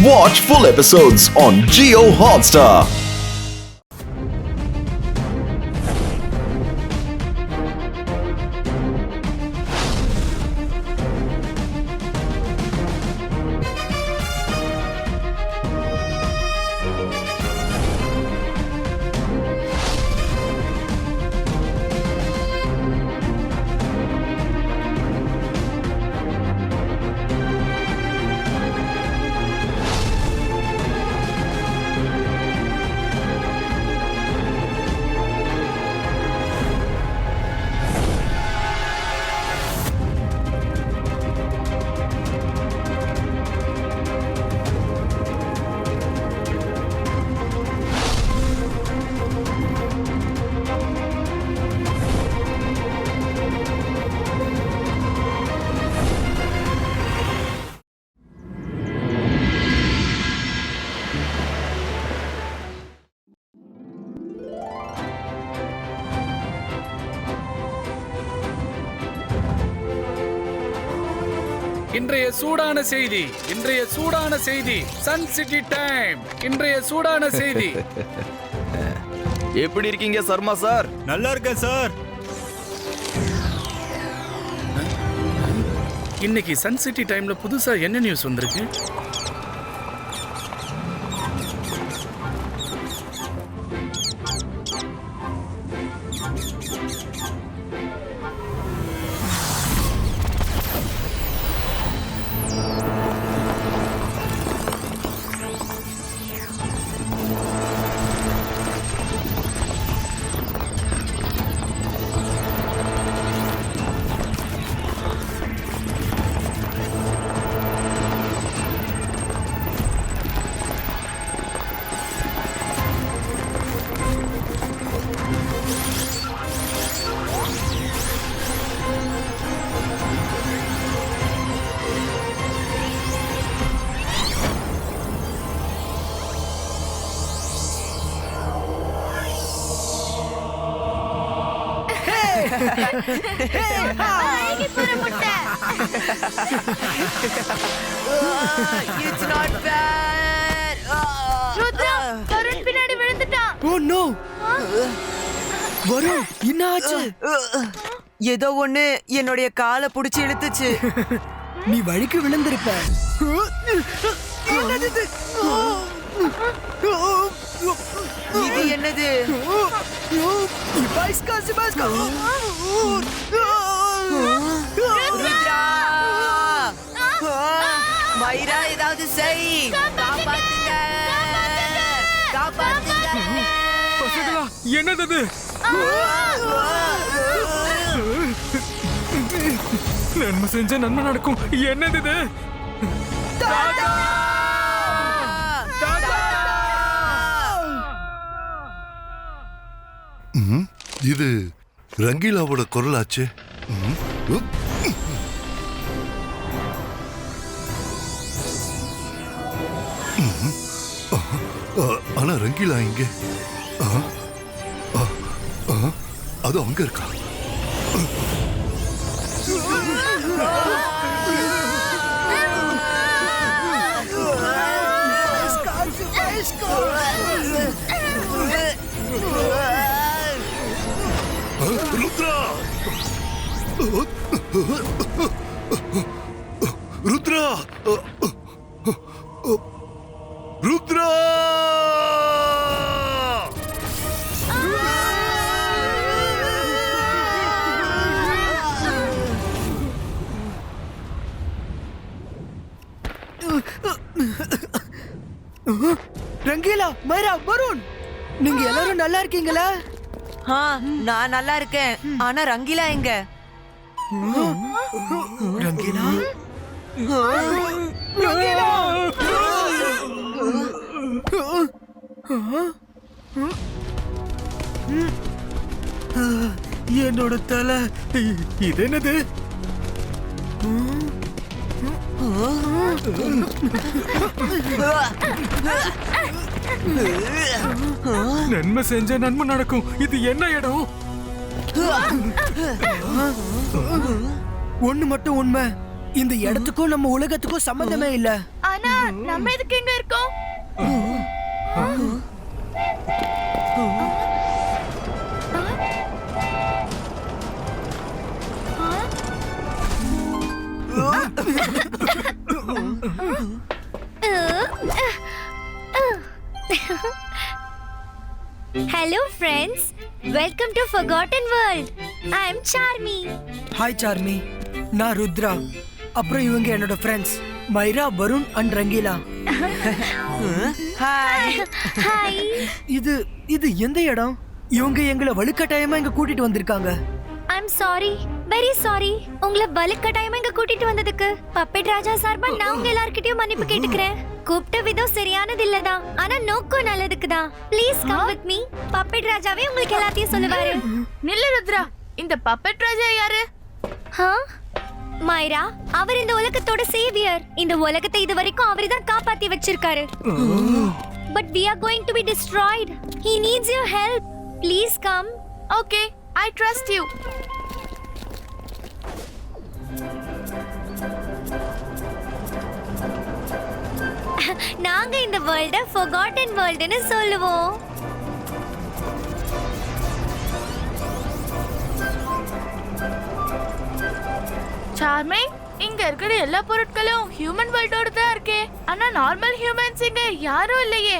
Watch full episodes on Jio Hotstar. இன்றைய சூடான செய்தி சன் சிட்டி டைம். இன்றைய சூடான செய்தி. எப்படி இருக்கீங்க சர்மா சார்? நல்லா இருக்கேன் சார். இன்னைக்கு சன் சிட்டி டைம்ல புதுசா என்ன நியூஸ் வந்திருக்கு? It's not bad. Rudra, Varun பின்னாடி விழுந்துட்டான். Oh no. வருண், என்ன ஆச்சு? ஏதோ ஒண்ணு என்னோட காலை புடிச்சு இழுத்துச்சு. நீ வழிக்கு விழுந்திருப்ப. என்னது இது? இது என்னது? ருத்ரா! மைரா, ஏதாவது செய். காப்பாத்துங்க. காப்பாத்துங்க. பசங்களா, என்னது? நன்மை செஞ்ச நன்மை நடக்கும். என்னது? இது ரங்கீலாவோட குரலாச்சு. ஆனா ரங்கீலா இங்க அது அங்க இருக்கா? ருத்ரா! ருத்ரா! ருத்ரா! ரங்கீலா, மைரா, வருண், நீங்க எல்லாரும் நல்லா இருக்கீங்களா? நான் நல்லா இருக்கேன். ஆனா ரங்கீலா எங்க? ரங்கீலா, என்னோட தலை. இது என்னது? நன்மை செஞ்ச நன்மை நடக்கும். இது என்ன இடம்? ஒண்ணு மட்டும் உண்மை, இந்த இடத்துக்கும் நம்ம உலகத்துக்கும் சம்பந்தமே இல்ல. ஆனா நம்ம எதுக்கு எங்க இருக்கோம்? Hello friends, welcome to Forgotten World. I am Charmi. Hi Charmi, நான் ருத்ரா. அப்புறம் இவங்க என்னோட friends Myra, Varun and Rangeela. Hi. Hi. இது எந்த இடம்? இவங்க எங்களை வலுக்கட்டாயமா இங்க கூட்டிட்டு வந்திருக்காங்க. I'm sorry, very sorry. உங்களை வலுக்கட்டாயமா இங்க கூட்டிட்டு வந்ததுக்கு பப்பெட் ராஜா சார்பா நான் உங்க எல்லார்கிட்டயும் மன்னிப்பு கேட்டுக்கிறேன். கூப்பிட்ட விதம் சரியானது இல்லதான், ஆனா நோக்கம் நல்லதுக்குதான். Please come with me. Puppet ராஜாவே உங்களுக்கு எல்லாத்தையும் சொல்லுவாரு. நில்லு ருத்ரா, இந்த பப்பெட் ராஜா யாரு? மைரா, அவர் இந்த உலகத்தோட சேவியர். இந்த உலகத்தை இதுவரைக்கும் அவர்தான் காப்பாத்தி வச்சிருக்காரு. But we are going to be destroyed. He needs your help. Please come. Okay, I trust you. நாங்க இந்த வேர்ல்ட forgotten worldனு சொல்லுவோம். சார்மே, இங்க இருக்கிற எல்லா பொருட்களும் ஹியூமன் வேர்ல்டோட தான் இருக்கே. ஆனா நார்மல் ஹியூமன்ஸ் இங்க யாரும் இல்லையே.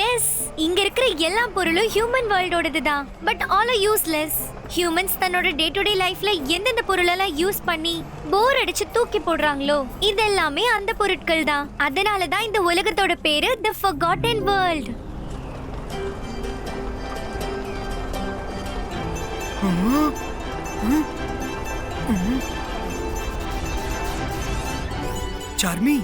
எஸ், இங்க இருக்கிற எல்லா பொருளும் ஹியூமன் வேர்ல்டோடது தான். But all are useless. Humans தன்னோட டே டு டே லைஃப்ல எந்தெந்த பொருளெல்லாம் யூஸ் பண்ணி போர் அடிச்சு தூக்கி போடுறாங்களோ இதெல்லாமே அந்த பொருட்கள் தான். அதனால தான் இந்த உலகத்தோட பேரு The Forgotten World. சார்மி,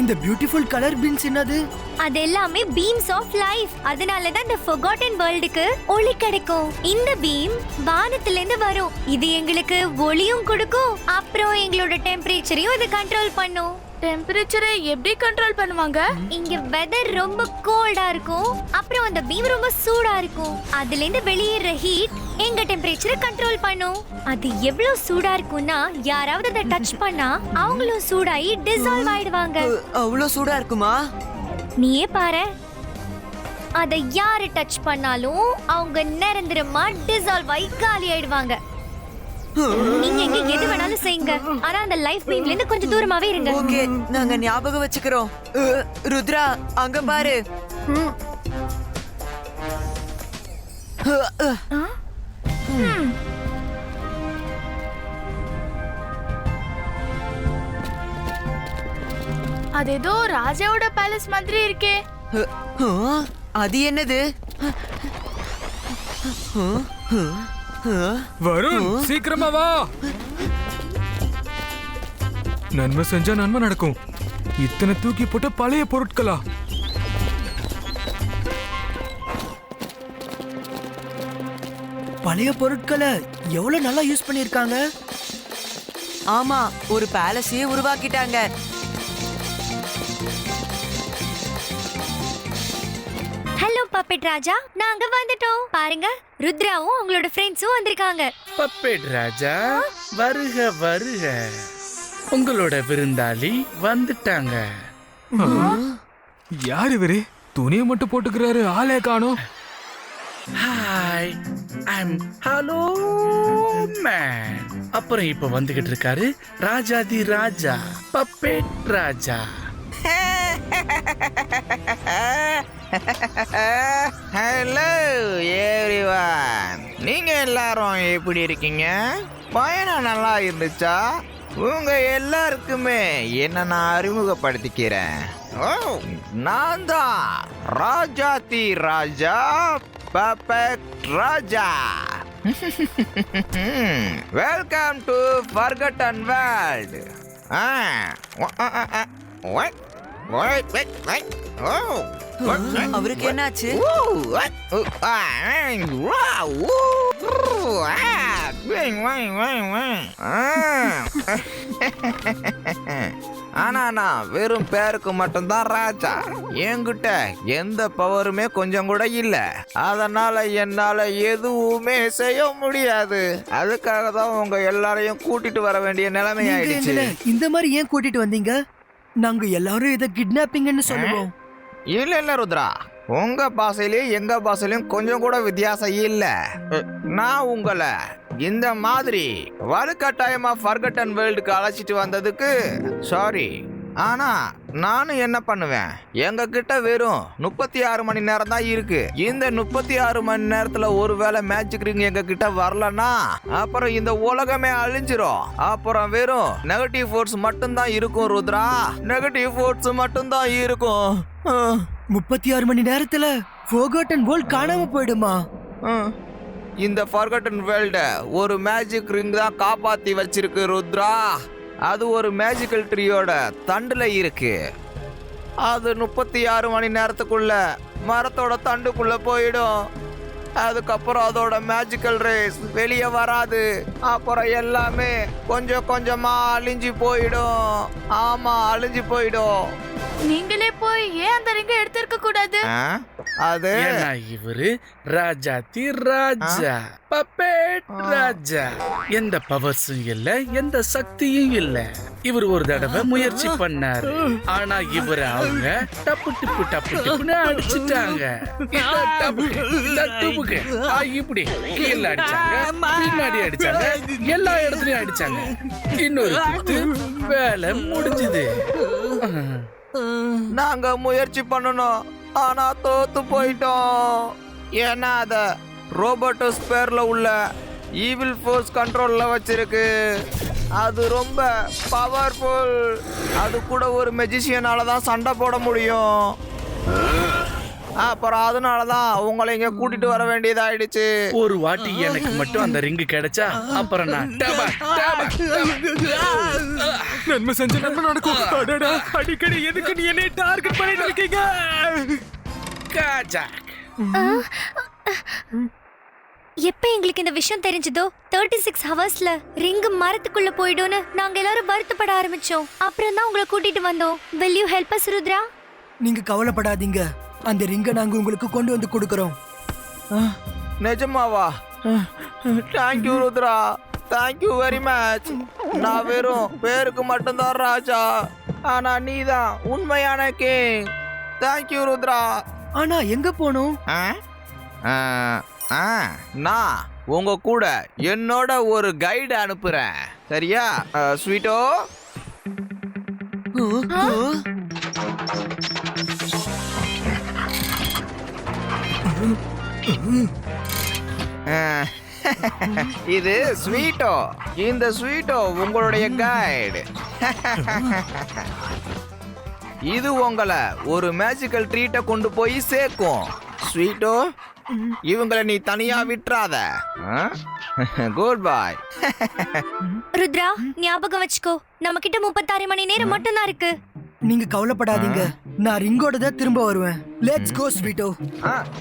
இந்த பியூட்டிஃபுல் கலர் பீன்ஸ் என்னது? அது எல்லாமே பீம்ஸ் ஆஃப் லைஃப். அதனால தான் இந்த forgotten worldக்கு ஒளி கிடைக்கும். இந்த பீம் வானத்துல இருந்து வரும். இது எங்களுக்கு ஒளியும் கொடுக்கும், அப்புறம் எங்களோட டெம்பரேச்சரையும் இது கண்ட்ரோல் பண்ணும். டெம்பரேச்சரை எப்படி கண்ட்ரோல் பண்ணுவாங்க? இங்க வெதர் ரொம்ப கோல்டா இருக்கும், அப்புறம் அந்த பீம் ரொம்ப சூடா இருக்கும். அதுல இருந்து வெளியேற ஹீட் எங்க டெம்பரேச்சரை கண்ட்ரோல் பண்ணும். அது எவ்வளவு சூடா இருக்கும்னா யாராவது அதை டச் பண்ணா அவங்களும் சூடாயி டிசால்வ் ஆயிடுவாங்க. அவ்வளோ சூடா இருக்குமா? நீயே பாரு, அதை யாரு டச் பண்ணாலும் அவங்க நிரந்தரமா டிசால்வ் ஆகி காலி ஆயிடுவாங்க. நீங்க எங்க எது வேணாலும் செய்யுங்க, ஆனா அந்த லைஃப் பீம்ல இருந்து கொஞ்சம் தூரமாவே இருங்க. ஓகே, நாங்க ஞாபகம் வச்சுக்கிறோம். ருத்ரா, அங்க பாரு. அது ஏதோ ராஜாவோட பேலஸ் மாதிரி இருக்கே. அது என்னது? வருண், சீக்கிரமா வா. நன்மை செஞ்சா நன்மை நடக்கும். இத்தனை தூக்கி போட்ட பழைய பொருட்களா? பழைய பொருட்களை எவ்வளவு நல்லா யூஸ் பண்ணிருக்காங்க. ஆமா, ஒரு பேலஸையே உருவாக்கிட்டாங்க. ஹலோ பப்பெட் ராஜா, நாங்க வந்துட்டோம். பாருங்க, ருத்ராவும் அவங்களோட ஃப்ரெண்ட்ஸும் வந்திருக்காங்க. பப்பெட் ராஜா, வருக வருக. உங்களோட விருந்தாளி வந்துட்டாங்க. யார் இவரு? துணியை மட்டும் போட்டுக்கிறாரு, ஆளே காணோம். Hi, I'm hello man. அப்புறம் இப்ப வந்துகிட்டு இருக்காரு ராஜாதி ராஜா, பப்பெட் ராஜா. ஹலோ எவ்ரிவன், நீங்க எல்லாரும் எப்படி இருக்கீங்க? பயணம் நல்லா இருந்துச்சா? உங்க எல்லாருக்குமே என்ன நான் அறிமுகப்படுத்திக்கிறேன். ஓ, நான் தான் ராஜாதி ராஜா, puppet Raja. Welcome to Forgotten World. அவருக்கு என்னாச்சு? ஆனா நான் வெறும் பேருக்கு மட்டும்தான் ராஜா. என்கிட்ட எந்த பவருமே கொஞ்சம் கூட இல்ல. அதனால என்னால எதுவுமே செய்ய முடியாது. அதுக்காக தான் உங்க எல்லாரையும் கூட்டிட்டு வர வேண்டிய நிலைமை ஆயிடுச்சு. இந்த மாதிரி ஏன் கூட்டிட்டு வந்தீங்க? நாங்க எல்லாரும் இத கிட்னாப்பிங்னு சொல்லுவோம். இல்ல இல்ல ருத்ரா, உங்க பாஷையிலயும் எங்க பாஷையிலயும் கொஞ்சம் கூட வித்தியாசம் இல்ல. நான் உங்களை இந்த மாதிரி வலுக்கட்டாயமா ஃபர்கட்டன் வேர்ல்டுக்கு அழைச்சிட்டு வந்ததுக்கு சாரி. ஆனா நானும் என்ன பண்ணுவேன், எங்க கிட்ட வெறும் 36 மணி நேரம் தான் இருக்கு. இந்த 36 மணி நேரத்துல ஒருவேளை மேஜிக் ரிங் எங்க கிட்ட வரலன்னா அப்புறம் இந்த உலகமே அழிஞ்சிரும். அப்புறம் வெறும் நெகட்டிவ் ஃபோர்ஸ் மட்டும் தான் இருக்கும் ருத்ரா, நெகட்டிவ் ஃபோர்ஸ் மட்டும் தான் இருக்கும். 36 மணி நேரத்துல ஃபோர்காட்டன் வேர்ல்ட் காணாம போயிடுமா? இந்த ஃபர்கட்டன் வேர்ல்ட ஒரு மேஜிக் ரிங் தான் காப்பாத்தி வச்சிருக்கு ருத்ரா. அது ஒரு மேஜிக்கல் ட்ரீயோட தண்டுல இருக்கு. அது 36 மணி நேரத்துக்குள்ள மரத்தோட தண்டுக்குள்ள போயிடும். அதுக்கப்புறம் அதோட மேஜிக்கல் ரேஸ் வெளியே வராது. அப்புறம் எல்லாமே கொஞ்சம் கொஞ்சமா அழிஞ்சு போயிடும். ஆமா, அழிஞ்சு போயிடும். நீங்களே போய் ஏன் அந்த ரிங்க எடுத்திருக்க கூடாது? அது ஏன்னா இவரு ராஜாதி ராஜா, பப்பேட் ராஜா. எந்த பவர்ஸும் இல்ல, எந்த சக்தியும் இல்ல. இவர் ஒரு தடவை முயற்சி பண்ணாரு. ஆனா இவரை அவங்க டப்பு டிப்பு டப்பு டிப்புன்னு அடிச்சுட்டாங்க. இப்படி கீழே அடிச்சாங்க, பின்னாடி அடிச்சாங்க, எல்லா இடத்துலயும் அடிச்சாங்க. இன்னொரு குத்து, வேலை முடிஞ்சுது. நாங்க முயற்சி பண்ணணும், ஆனா தோத்து போயிட்டோம். ஏன்னா அத ரோபோட்டஸ் பேர்ல உள்ள ஈவில் ஃபோர்ஸ் கண்ட்ரோல்ல வச்சிருக்கு. அது ரொம்ப பவர்ஃபுல். அது கூட ஒரு மெஜிஷியனால தான் சண்டை போட முடியும். அப்புறம் அதனாலதான் உங்களை இங்க கூட்டிட்டு வர வேண்டியதாயிடுச்சு. ஒரு வாட்டி எனக்கு மட்டும் அந்த ரிங்கு கிடைச்சா அப்புறம் நான் நன்மை செஞ்ச நன்மை நடக்கும். அடடா, அடிக்கடி எதுக்கு நீ என்னை டார்கெட் பண்ணிட்டு இருக்கீங்க? எப்ப எங்களுக்கு இந்த விஷயம் தெரிஞ்சதோ 36 ஹவர்ஸ்ல ரிங் மரத்துக்குள்ள போயிடும்னு நாங்க எல்லாரும் வருத்தப்பட ஆரம்பிச்சோம். அப்புறம் தான் உங்களை கூட்டிட்டு வந்தோம். Will you help us, Rudra? நீங்க கவலைப்படாதீங்க, அந்த ரிங்க நாங்க உங்களுக்கு கொண்டு வந்து கொடுக்கறோம். நிஜமாவா? Thank you Rudra, thank you very much. நான் வெறும் பேருக்கு மட்டும்தான் ராஜா, ஆனா நீதான் உண்மையான கிங். தேங்க்யூ ருத்ரா. ஆனா எங்க போனோம்? நான் உங்க கூட என்னோட ஒரு கைடு அனுப்புறேன், சரியா? ஸ்வீட்டோ, இது ஸ்வீட்டோ. இந்த ஸ்வீட்டோ உங்களுடைய கைடு. இது உங்களை ஒரு மேஜிக்கல் ட்ரீட்டை கொண்டு போய் சேர்க்கும். ஸ்வீட்டோ, இவங்களை நீ தனியா விட்டுறாத. குட் பாய். ருத்ரா, ஞாபகம் வச்சுக்கோ, நம்ம கிட்ட 36 மணி நேரம் மட்டும் தான் இருக்கு. நீங்க கவலைப்படாதீங்க, நான் ரிங்கோட தான் திரும்ப வருவேன். Let's go sweeto.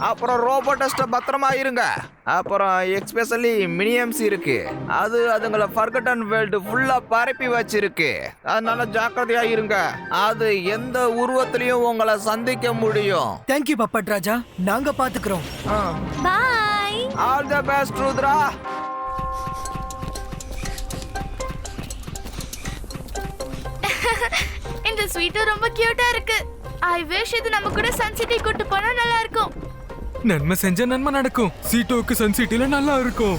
அப்புறம் ரோபோட்டஸ்ட பத்திரமா இருங்க. அப்புறம் எக்ஸ்பெஷலி மினியம்ஸ் இருக்கு, அது அதுங்களை ஃபர்கட்டன் வேர்ல்டு ஃபுல்லா பரப்பி வச்சிருக்கு. அதனால ஜாக்கிரதையா இருங்க. அது எந்த உருவத்திலையும் உங்களை சந்திக்க முடியும். தேங்க்யூ பப்பட் ராஜா, நாங்க பாத்துக்கிறோம். Bye. All the best Rudra. இந்த ஸ்வீட் ரொம்ப கியூட்டா இருக்கு. ஐ விஷ் இது நம்ம கூட சன் சிட்டி கூட்டி போனா நல்லா இருக்கும். நன்மை செஞ்ச நன்மை நடக்கும். சீட்டோக்கு சன் சிட்டில நல்லா இருக்கும்.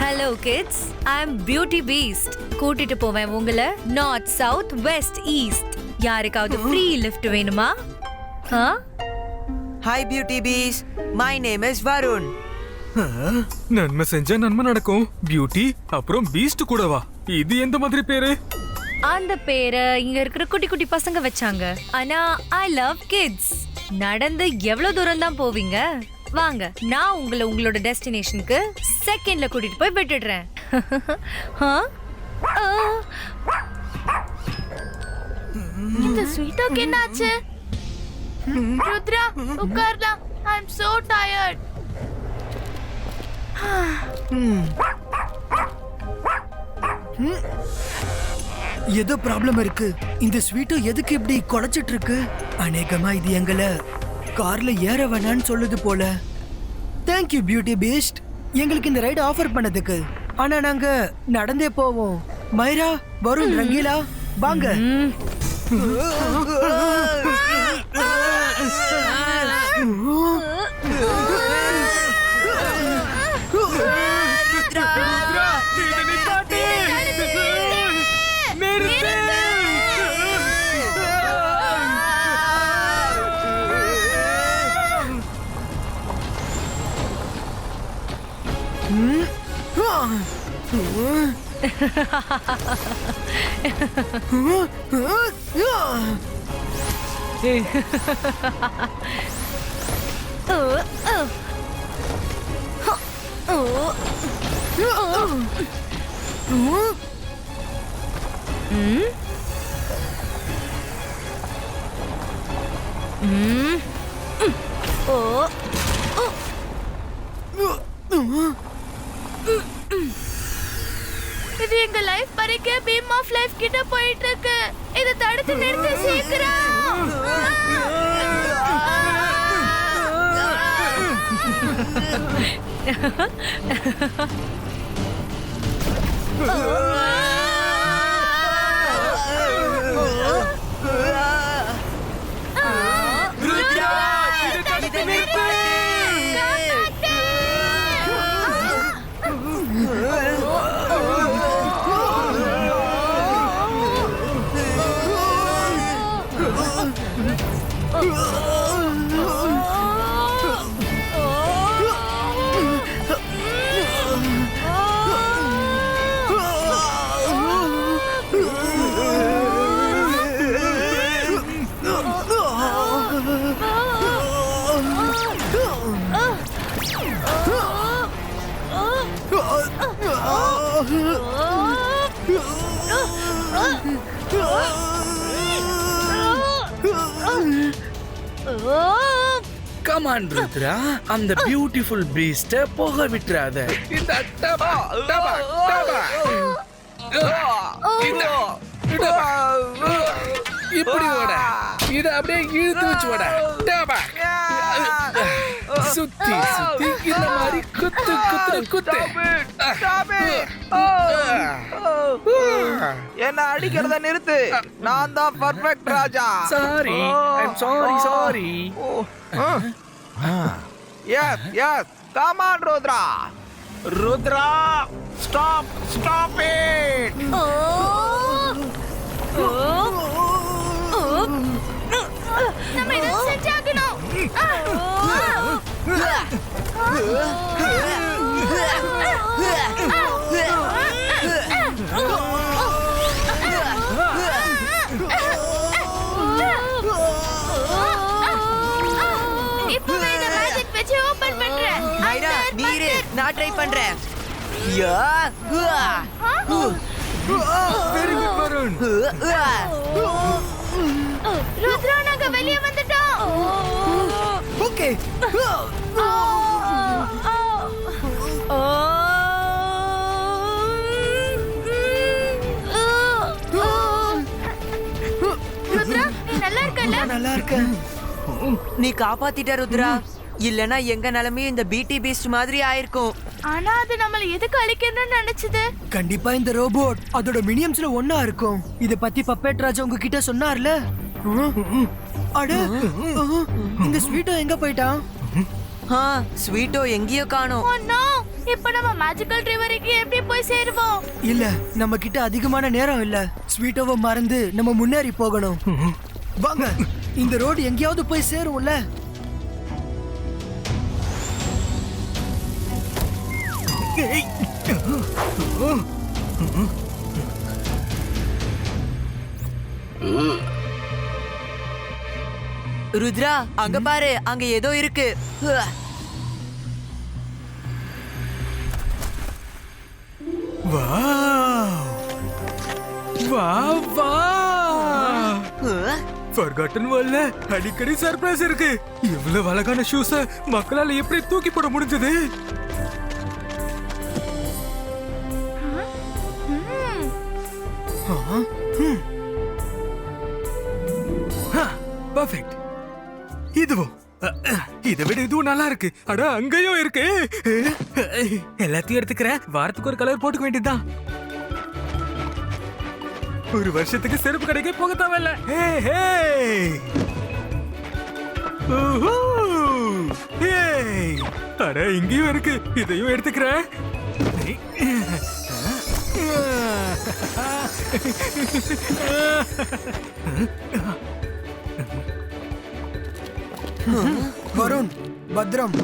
Hello kids, I am beauty beast. கூட்டிட்டு போவேன் உங்களை நார்த், சவுத், வெஸ்ட், ஈஸ்ட். யாருக்காவது ஃப்ரீ லிஃப்ட் வேணுமா? Hi beauty beast, my name is Varun. நன்மை செஞ்ச நன்மை நடக்கும். பியூட்டி அப்புறம் பீஸ்ட் கூடவா? இது எந்த மாதிரி பேரு? அந்த பேரை இங்க இருக்கிற குட்டி குட்டி பசங்க வச்சாங்க. ஆனா ஐ லவ் கிட்ஸ். நடந்து எவ்வளவு தூரம் தான் போவீங்க? வாங்க, நான் உங்களை உங்களோட டெஸ்டினேஷனுக்கு செகண்ட்ல கூட்டிட்டு போய் விட்டுடுறேன். இந்த ஸ்வீட்டோக்கு என்னாச்சு? ருத்ரா, உட்கார்லாம். ஐ அம் சோ டயர்ட். ஏதோ ப்ராப்ளம் இருக்கு. இந்த ஸ்வீட்டும் எதுக்கு இப்படி குலைச்சிட்டு இருக்கு? அநேகமா இது எங்களை கார்ல ஏற வேணான்னு சொல்லுது போல. தேங்க்யூ பியூட்டி பீஸ்ட், எங்களுக்கு இந்த ரைடு ஆஃபர் பண்ணதுக்கு. ஆனா நாங்க நடந்தே போவோம். மைரா, வருண், ரங்கீலா வாங்க. இது எங்க லைஃப் பறிக்க பீம் ஆஃப் லைஃப் கிட்ட போயிட்டு இருக்கு. இத தடுத்து நிறுத்து சீக்கிரம். கமான் ருத்ரா, அந்த பியூட்டிஃபுல் பீஸ்ட போக விட்டுறாத. இந்த டபா டபா டபா இப்படி ஓட, இத அப்படியே இழுத்து வச்சு ஓட. டபா சுத்தி சுத்தி இந்த மாதிரி குத்து குத்து குத்து. என்ன அடிக்கிறத நிறுத்து. நான் தான் perfect Raja. Sorry, I'm sorry sorry. Yes yes, come on Rudra. Rudra, stop stop it. நம்ம இத செஞ்சாகணும். இப்பவே இந்த மேஜிக் வெச்சு ஓபன் பண்றேன். மைரா, நீரு, நான் ட்ரை பண்றேன். Very good Varun. ருத்ரா, நாங்க வெளிய வந்துட்டோம். ஓகே. ருத்ரா, நீ நல்லா இருக்கல? நான் நல்லா இருக்கேன். நீ காப்பாத்திட்ட ருத்ரா. இல்லனா எங்க நிலைமையும் இந்த பிடி பீஸ்ட் மாதிரி ஆயிருக்கும். ஆனா அது நம்மள எதுக்கு அழிக்கணும்னு நினைச்சது? கண்டிப்பா இந்த ரோபோட் அதோட மினியம்ஸ்ல ஒண்ணா இருக்கும். இத பத்தி பப்பேட் ராஜா உங்ககிட்ட சொன்னார்ல. அட, இந்த ஸ்வீட்டோ எங்க போயிட்டான்? ஸ்வீட்டோ எங்கேயோ காணோம். ஓ நோ, இப்போ நம்ம மேஜிக்கல் ட்ரீ வரைக்கும் எப்படி போய் சேருவோம்? இல்ல, நம்ம கிட்ட அதிகமான நேரம் இல்ல. ஸ்வீட்டோவை மறந்து நம்ம முன்னேறி போகணும். வாங்க, இந்த ரோடு எங்கேயாவது போய் சேரும்ல. ருத்ரா, அங்க பாரு, அங்க ஏதோ இருக்கு. Forgotten Worldல அடிக்கடி சர்ப்ரைஸ் இருக்கு. இவ்வளவு அழகான ஷூஸ மக்களால எப்படி தூக்கி போட முடிஞ்சது? பர்ஃபெக்ட். இதுவும் இதை விட இதுவும் நல்லா இருக்கு. அட அங்கேயும் இருக்கு. எல்லாத்தையும் எடுத்துக்கிறேன். வாரத்துக்கு ஒரு கலர் போட்டுக்க வேண்டியதுதான். ஒரு வருஷத்துக்கு செருப்பு கடைக்கே போக தேவையில்ல. அட இங்கேயும் இருக்கு. இதையும் எடுத்துக்கிறேன். வருண், பத்ரம்.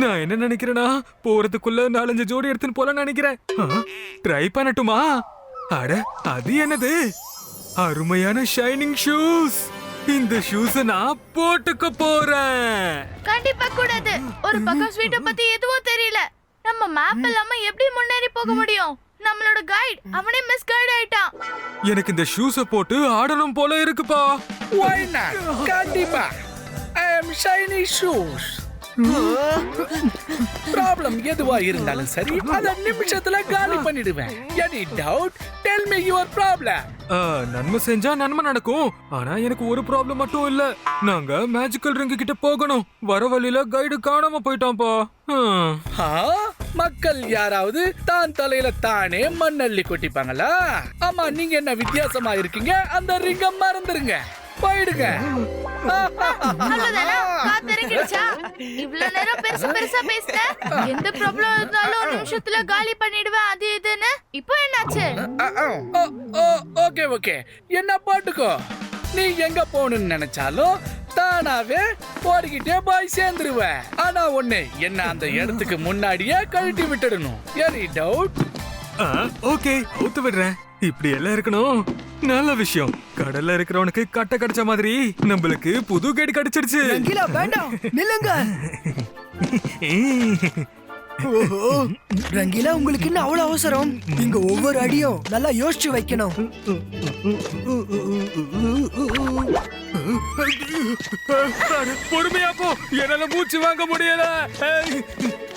நான் என்ன நினைக்கிறேன்னா, போறதுக்குள்ள 4-5 ஜோடி எடுத்துன்னு போல நினைக்கிறேன். ட்ரை பண்ணட்டுமா? அட அது என்னது? அருமையான ஷைனிங் ஷூஸ். இந்த ஷூஸ் நான் போட்டுக்க போறேன். கண்டிப்பா கூடாது. ஒரு பக்கம் ஸ்வீட்டை பத்தி எதுவும் தெரியல. நம்ம மேப் இல்லாம எப்படி முன்னேறி போக முடியும்? நம்மளோட கைட் அவனே மிஸ் கைட் ஆயிட்டான். எனக்கு இந்த ஷூஸ போட்டு ஆடணும் போல இருக்குப்பா. Why not? கண்டிப்பா. I am shiny shoes. Problem எதுவா இருந்தாலும் சரி, அத நிமிஷத்துல காலி பண்ணிடுவேன். Any doubt? Tell me your problem. நன்மை செஞ்சா நன்மை நடக்கும். ஆனா எனக்கு ஒரு ப்ராப்ளம் மட்டும் இல்ல. நாங்க மேஜிக்கல் ரிங் கிட்ட போகணும். வர வழியில கைடு காணாம போயிட்டான்ப்பா. மக்கள் யாராவது தான் தலையில தானே மண்ணள்ளி கொட்டிப்பாங்களா? ஆமா, நீங்க என்ன வித்தியாசமா இருக்கீங்க? அந்த ரிங்க மறந்துருங்க, போயிடுங்க. அவ்வளவுதானா? காத்திருக்கிடுச்சா? இவ்வளவு நேரம் பெருசா பேசின. எந்த ப்ராப்ளம் இருந்தாலும் ஒரு நிமிஷத்துல காலி பண்ணிடுவேன் அது இதுன்னு. இப்போ என்னாச்சு? ஓகே என்ன பாட்டுக்கோ. நீ எங்க போகணும்னு நினைச்சாலும் தானாவே போய்கிட்டே போய் சேர்ந்துருவ. ஆனா ஒண்ணு, என்ன அந்த இடத்துக்கு முன்னாடியே கழட்டி விட்டுடணும். Any doubt? ஓகே, ஊத்து விடுறேன். இப்படி எல்லாம் இருக்கணும். நல்ல விஷயம். கடல்ல இருக்கிறவனுக்கு கட்ட கிடைச்ச மாதிரி நம்மளுக்கு புது கைடு கிடைச்சிடுச்சு. ரங்கீலா வேண்டாம், நில்லுங்க. ஓஹோ, ரங்கீலா உங்களுக்கு என்ன அவ்வளவு அவசரம்? இங்க ஒவ்வொரு அடியும் நல்லா யோசிச்சு வைக்கணும். பொறுமையா போ, என்னால மூச்சு வாங்க முடியல.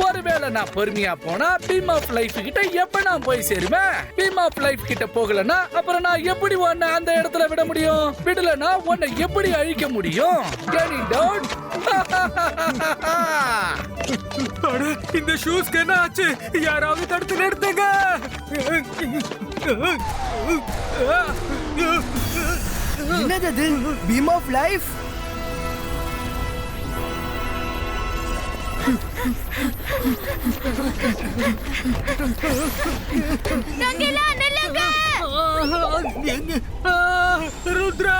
ஒருவேளை நான் பொறுமையா போனா பீம் ஆஃப் லைஃப் கிட்ட எப்ப நான் போய் சேருவேன்? பீம் ஆஃப் லைஃப் கிட்ட போகலன்னா அப்புறம் நான் எப்படி உன்னை அந்த இடத்துல விட முடியும்? விடலன்னா உன்னை எப்படி அழிக்க முடியும்? Any doubt? இந்த ஷூஸ்க்கு என்ன ஆச்சு? யாராவது தடுத்து நிறுத்துங்க. என்னது அது? Beam of life? ரங்கீலா நில்லுங்க. ருத்ரா,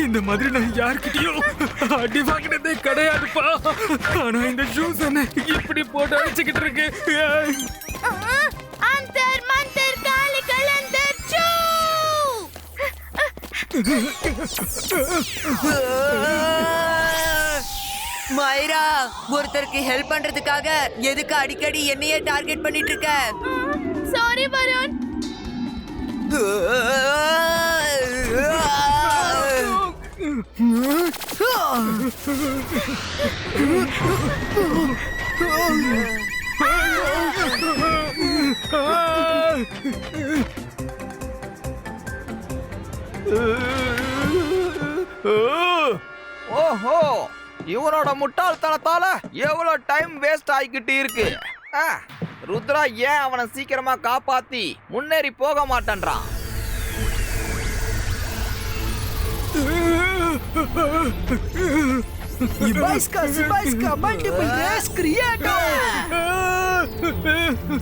இந்த மாதிரி நான் யார்கிட்டயும் அடி வாங்கினதே கிடையாதுப்பா. ஆனா இந்த ஷூஸ் என்ன இப்படி போட்டு அடிச்சுக்கிட்டு இருக்கு. அந்தர் மந்தர் காலி கலந்தர் சூ. மைரா, ஒருத்தருக்கு ஹெல்ப் பண்றதுக்காக எதுக்கு அடிக்கடி என்னையே டார்கெட் பண்ணிட்டு இருக்க? சாரி வருண். ஓஹோ, இவனோட முட்டாள்தனத்தால எவ்வளவு டைம் வேஸ்ட் ஆகிக்கிட்டு இருக்கு. ருத்ரா ஏன் அவனை சீக்கிரமா காப்பாத்தி முன்னேறி போக மாட்டேன்றான்?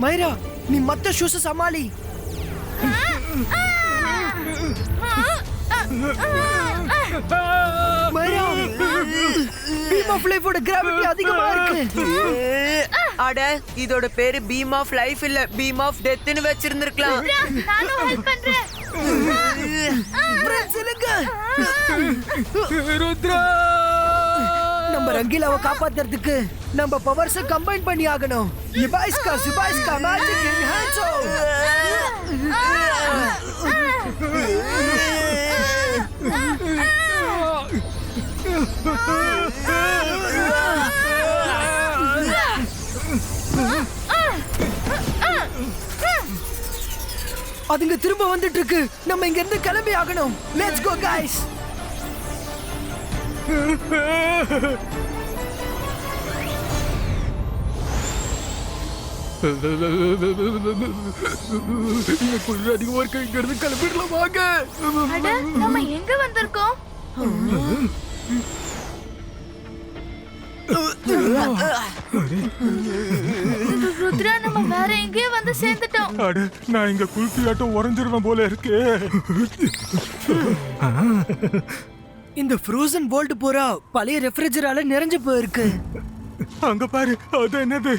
மைரா, நீ மத்த ஷூஸ் சமாளி. பீம் ஆஃப் லைஃபோட கிராவிட்டி அதிகமா இருக்கு. அட இதோட பேரு பீம் ஆஃப் லைஃப் இல்ல பீம் ஆஃப் டெத்னு வச்சிருந்திருக்கலாம். நானும் ஹெல்ப் பண்றேன். ருத்ரா, நம்ம ரங்கீலாவை காப்பாத்துறதுக்கு நம்ம பவர்ஸ கம்பைன் பண்ணி ஆகணும். சுபாய்ஸ்கா மேஜிக் என்ஹான்ஸோ. அதுங்க திரும்ப வந்துட்டு இருக்கு. நம்ம இங்க இருந்து கிளம்பி ஆகணும். Let's go guys. கொஞ்சம் அதிகமா இருக்கு. இங்க இருந்து கிளம்பிடலாம் வாங்க. அட நம்ம எங்க வந்திருக்கோம்? ருத்ரா, நம்ம வேற எங்கேயோ வந்து சேர்ந்துட்டோம். அட, நான் இங்க குல்ஃபி ஆட்டம் உறைஞ்சிருவேன் போல இருக்கு. இந்த ஃப்ரோசன் வேர்ல்ட் பூரா பழைய ரெஃப்ரிஜரால நிறைஞ்சு போயிருக்கு. அங்க பாரு, அது என்னது?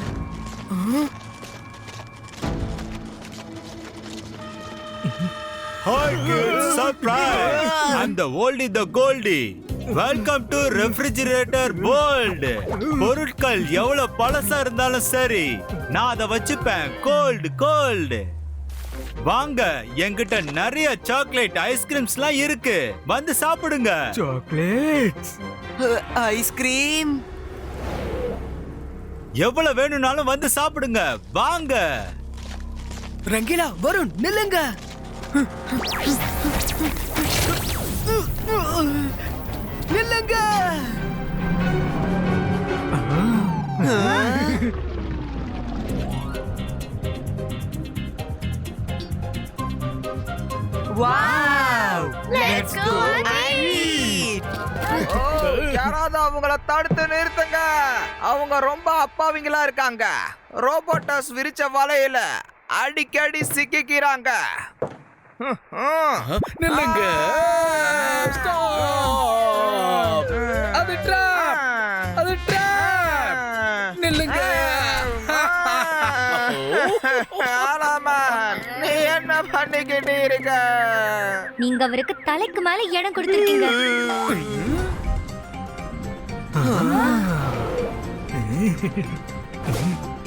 Hi kids, surprise! I'm the oldie the goldie. Welcome to Refrigerator World. பொருட்கள் எவ்வளவு பழசா இருந்தாலும் சரி, நான் அதை வச்சுப்பேன் கோல்டு. வாங்க, என்கிட்ட நிறைய சாக்லேட் ஐஸ்கிரீம்ஸ்லாம் இருக்கு. வந்து சாப்பிடுங்க. சாக்லேட்ஸ், ஐஸ்கிரீம் எவ்வளவு வேணும்னாலும் வந்து சாப்பிடுங்க. வாங்க. ரங்கீலா, வருண், நில்லுங்க. நில்லுங்க. Wow, Let's go and eat. யாராவது அவங்கள தடுத்து நிறுத்துங்க. அவங்க ரொம்ப அப்பாவிங்களா இருக்காங்க. ரோபோட்டஸ் விரிச்ச வலையில அடிக்கடி சிக்கிக்கிறாங்க. நில்லுங்க. Stop. அது trap. அது trap. நில்லுங்க. ஆலாமன், நீ என்ன பண்ணிக்கிட்டு இருக்க? நீங்க அவருக்கு தலைக்கு மேல இடம் கொடுத்திருக்கீங்க.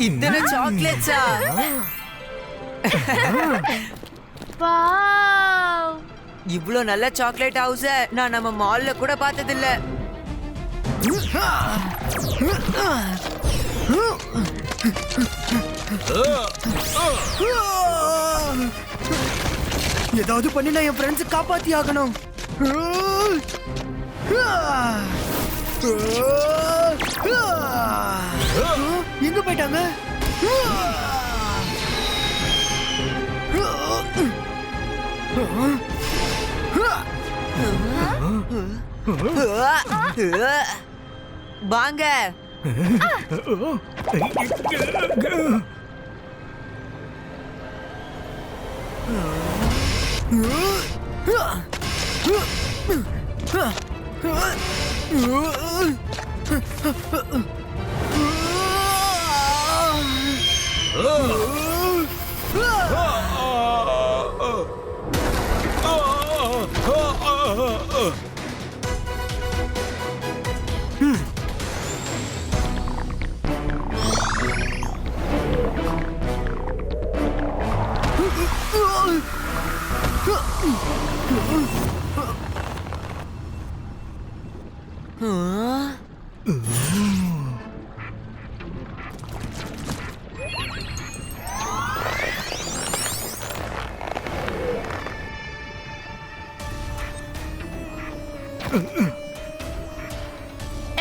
இத்தனை சாக்லேட்ஸா? வாவ். இவ்ளோ நல்ல சாக்லேட் ஹவுஸ நான் நம்ம மால்ல கூட பார்த்தது இல்ல. ஏதாவது பண்ணி நான் என் ஃப்ரெண்ட்ஸ் காப்பாத்தி ஆகணும். எங்க போயிட்டாங்க? வாங்க.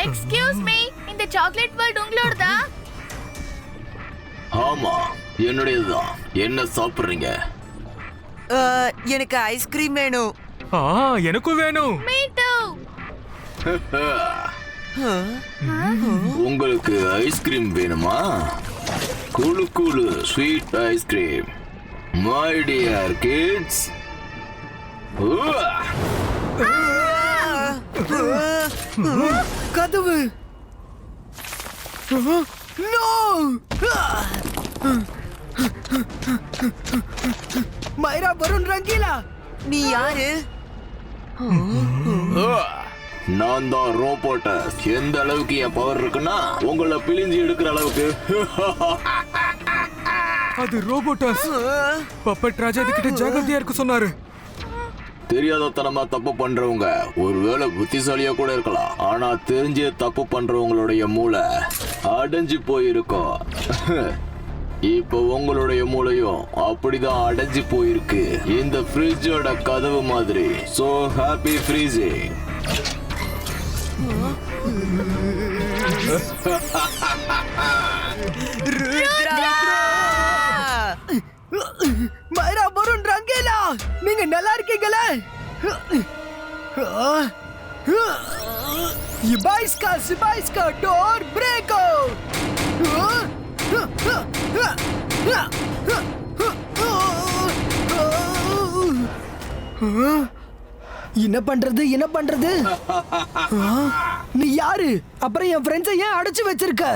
எக்ஸ்கியூஸ் மீ, இந்த சாக்லேட் வேர்ல்ட் உங்களோடதா? ஆமா, என்னுடையதுதான். என்ன சாப்பிடுறீங்க? எனக்கு ஐஸ்கிரீம் வேணும். எனக்கும் வேணும். Me two. உங்களுக்கு ஐஸ்கிரீம் வேணுமா? Cool cool sweet ice cream my dear kids. கதவு. No! மைரா, வருண், ரங்கீலா, நீ யாரு? நான் தான் ரோபோட்டஸ். எந்த அளவுக்கு என் பவர் இருக்குன்னா உங்களை பிழிஞ்சு எடுக்கிற அளவுக்கு. அது ரோபோட்டாஸ். பப்பட் ராஜா கிட்ட ஜாகிரதையா இருக்க சொன்னாரு. தெரியாதத்தனமா தப்பு பண்றவங்க ஒருவேளை புத்திசாலியா கூட இருக்கலாம், ஆனா தெரிஞ்சே தப்பு பண்றவங்களுடைய மூளை அடைஞ்சு போயிருக்கும். இப்போ உங்களுடைய மூளையும் அப்படிதான் அடைஞ்சு போயிருக்கு, இந்த ஃப்ரிட்ஜோட கதவு மாதிரி. So happy freezing. Myra, Varun, Rangeela, நீங்க நல்லா இருக்கீங்களா? சிபாய்ஸ்கா டோர் பிரேக்கோ. என்ன பண்றது? நீ யாரு? அப்புறம் என் ஃப்ரெண்ட்ஸை ஏன் அடைச்சு வச்சிருக்க?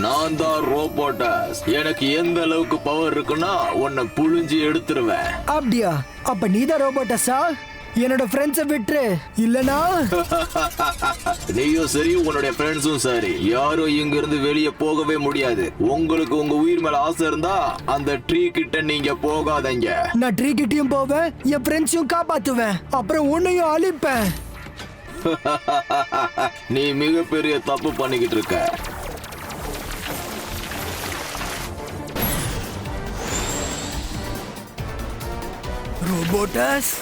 நான் தான் ரோபோட்டஸ். எனக்கு எந்த அளவுக்கு பவர் இருக்குன்னா உன்னை புழிஞ்சு எடுத்துருவேன். அப்படியா? அப்ப நீதான் ரோபோட்டஸா? என்னோட ஃப்ரெண்ட்ஸை விட்டுரு, இல்லனா நீயும் சரி, உன்னுடைய ஃப்ரெண்ட்ஸும் சரி, யாரும் இங்க இருந்து வெளியே போகவே முடியாது. உங்களுக்கு உங்க உயிர் மேல ஆசை இருந்தா அந்த ட்ரீ கிட்ட நீங்க போகாதீங்க. நான் ட்ரீ கிட்டயும் போவேன், என் ஃப்ரெண்ட்ஸையும் காப்பாத்துவேன், அப்புறம் உன்னையும் அழிப்பேன். நீ மிகப்பெரிய தப்பு பண்ணிக்கிட்டு இருக்க. ரோபோட்டஸ்,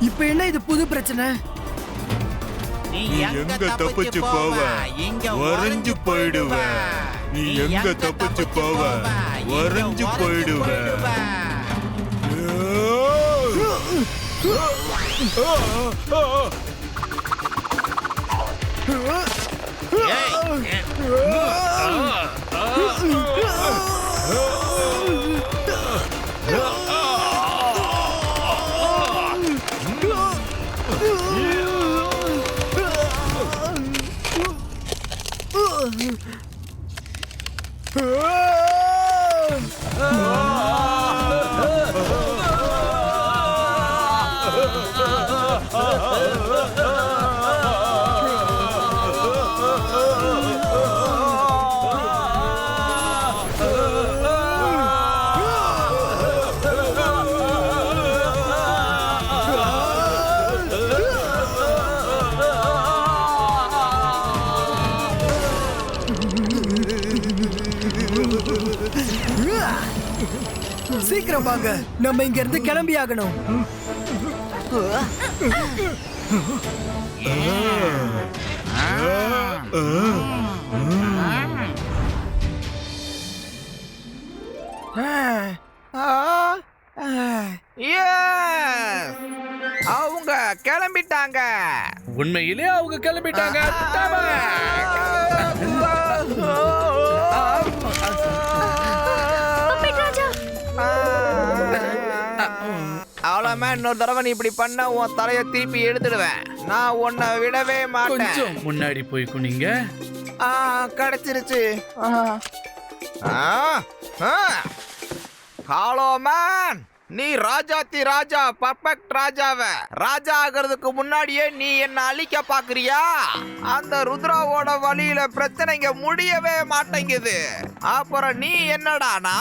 இப்ப என்ன இது புது பிரச்சனை? நீ எங்க தப்பிச்சு போவ? வரைஞ்சு போயிடுவ. நீ எங்க தப்பிச்சு போவ? வரைஞ்சு போயிடுவ. சீக்கிரம் வாங்க, நம்ம இங்க இருந்து கிளம்பி ஆகணும். அவங்க கிளம்பிட்டாங்க. உண்மையிலே அவங்க கிளம்பிட்டாங்க. அவ்வளவுமே, இன்னொரு தடவை நீ இப்படி பண்ண உன் தலையை திருப்பி எடுத்துடுவேன். நான் உன்னை விடவே மாட்டேன். கொஞ்சம் முன்னாடி போய் குனிங்க. கிடைச்சிருச்சு. ஹலோ மேன், நீ ராஜாத்தி ராஜா, பர்ஃபெக்ட் ராஜாவ. ராஜா ஆகிறதுக்கு முன்னாடியே நீ என்ன அழிக்க பாக்குறியா? அந்த ருத்ராவோட வழியில பிரச்சனைங்க முடியவே மாட்டேங்குது. அப்புறம் நீ என்னடானா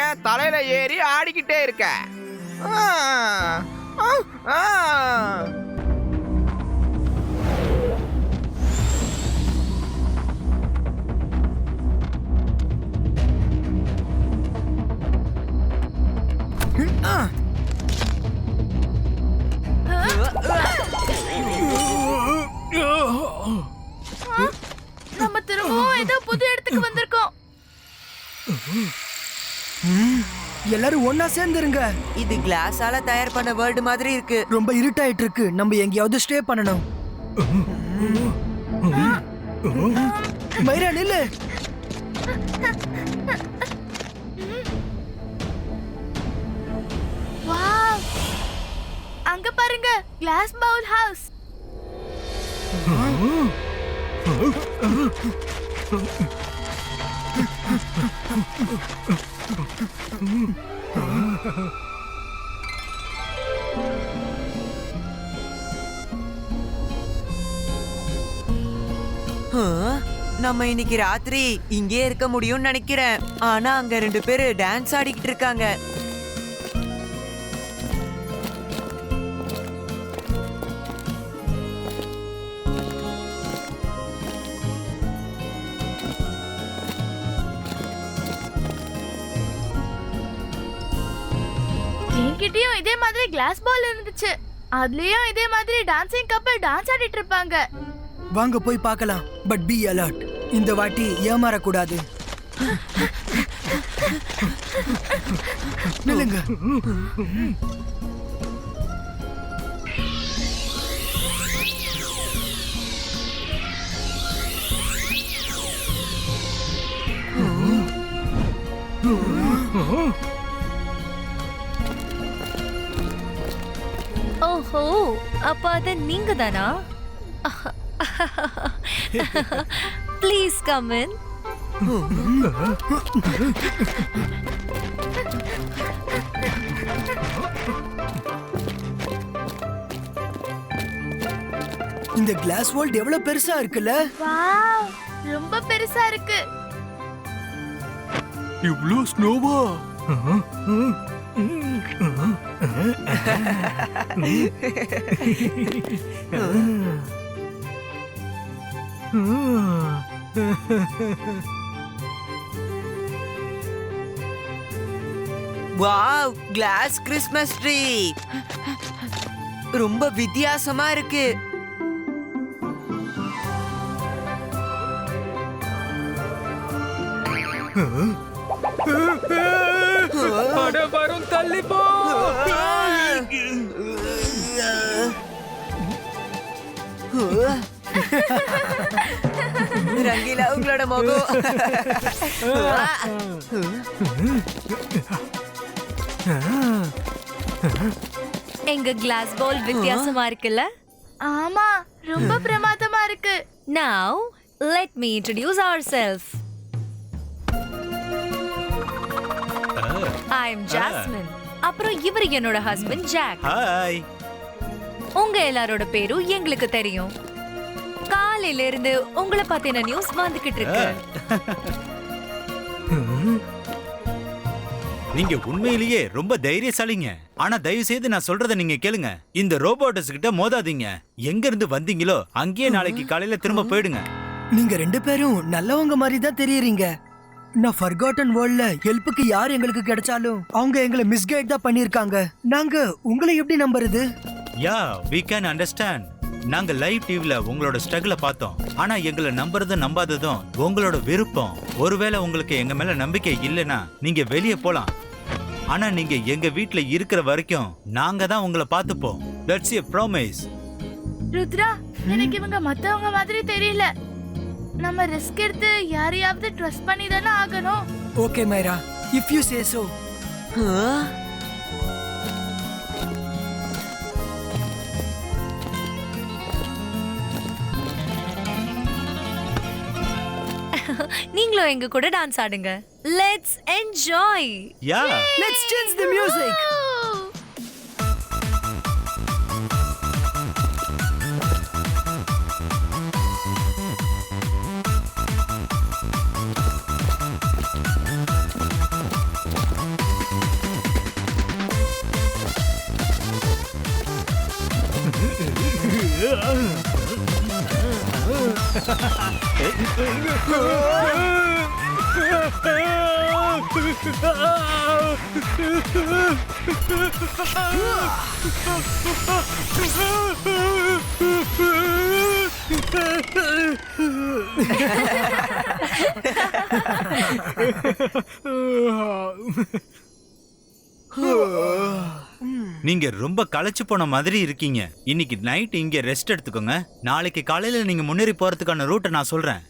என் தலையில ஏறி ஆடிக்கிட்டே இருக்க. நம்ம திரும்பவும் ஏதோ புது இடத்துக்கு வந்திருக்கோம். எல்லாரும் ஒன்னா சேர்ந்துருங்க. இது கிளாஸால தயார் பண்ண வேர்ல்டு மாதிரி இருக்கு. ரொம்ப இருட்டாயிட்டு இருக்கு, நம்ம எங்கேயாவது ஸ்டே பண்ணணும். மைரா, நில்லு. வாவ், அங்க பாருங்க, கிளாஸ் பவுல் ஹவுஸ். நம்ம இன்னைக்கு ராத்திரி இங்கே இருக்க முடியும்னு நினைக்கிறேன். ஆனா அங்க 2 பேரு டான்ஸ் ஆடிக்கிட்டு இருக்காங்க. என்கிட்டயும் இதே மாதிரி கிளாஸ் பால் இருந்துச்சு. அதுலயும் இதே மாதிரி டான்சிங் கப்பல் டான்ஸ் ஆடிட்டு இருப்பாங்க. வாங்க போய் பார்க்கலாம். But be alert. இந்த வாட்டி ஏமாறக்கூடாது. நில்லுங்க. ஓஹோ, அப்ப அது நீங்க தானா? Please come in. இந்த கிளாஸ் வால்ட் எவ்வளவு பெருசா இருக்குல்ல? வாவ், ரொம்ப பெருசா இருக்கு. இவ்ளோ ஸ்னோவா? வாவ், கிளாஸ் கிறிஸ்மஸ் ட்ரீ ரொம்ப வித்தியாசமா இருக்கு. அட வரும், தள்ளி போ. ரங்கீலா உங்களோட முகம். எங்க கிளாஸ் பால் வித்தியாசமா இருக்குல்ல? ஆமா, ரொம்ப பிரமாதமா இருக்கு. Now let me introduce ourselves. I am Jasmine. அப்புறம் இவர் என்னோட ஹஸ்பண்ட் ஜாக். ஹாய். உங்க எல்லாரோட பேரும் எங்களுக்கு தெரியும். காலையில இருந்து உங்களை பத்தின நியூஸ் வந்துகிட்டு இருக்கு. நீங்க உண்மையிலேயே ரொம்ப தைரியசாலிங்க. ஆனா தயவு செய்து நான் சொல்றத நீங்க கேளுங்க. இந்த ரோபோட்ஸ் கிட்ட மோதாதீங்க. எங்க இருந்து வந்தீங்களோ அங்கேயே நாளைக்கு காலையில திரும்ப போயிடுங்க. நீங்க 2 பேரும் நல்லவங்க மாதிரி தான் தெரியுறீங்க. நான் ஃபர்காட்டன் வேர்ல்ட்ல ஹெல்ப்புக்கு யார் எங்களுக்கு கிடைச்சாலும் அவங்க எங்களை மிஸ்கைட் தான் பண்ணிருக்காங்க. நாங்க உங்களை எப்படி நம்புறது? யா, we can understand. நாங்க லைவ் டிவில உங்களோட ஸ்ட்ரகிள பார்த்தோம். ஆனா எங்களை நம்புறதும் நம்பாததும் உங்களோட விருப்பம். ஒருவேளை உங்களுக்கு எங்க மேல நம்பிக்கை இல்லைன்னா நீங்க வெளியே போலாம். ஆனா நீங்க எங்க வீட்ல இருக்கிற வரைக்கும் நாங்க தான் உங்களை பார்த்துப்போம். That's a promise. ருத்ரா, எனக்கு இவங்க மத்தவங்க மாதிரி தெரியல. நம்ம ரிஸ்க் எடுத்து யாரையாவது ட்ரஸ்ட் பண்ணி தானே ஆகணும். Okay மைரா, if you say so. நீங்களும் எங்க கூட டான்ஸ் ஆடுங்க. Let's enjoy. Yeah, let's change the music. நீங்க ரொம்ப களைச்சு போன மாதிரி இருக்கீங்க. இன்னைக்கு நைட் இங்க ரெஸ்ட் எடுத்துக்கோங்க. நாளைக்கு காலையில நீங்க முன்னேறி போறதுக்கான ரூட்டை நான் சொல்றேன்.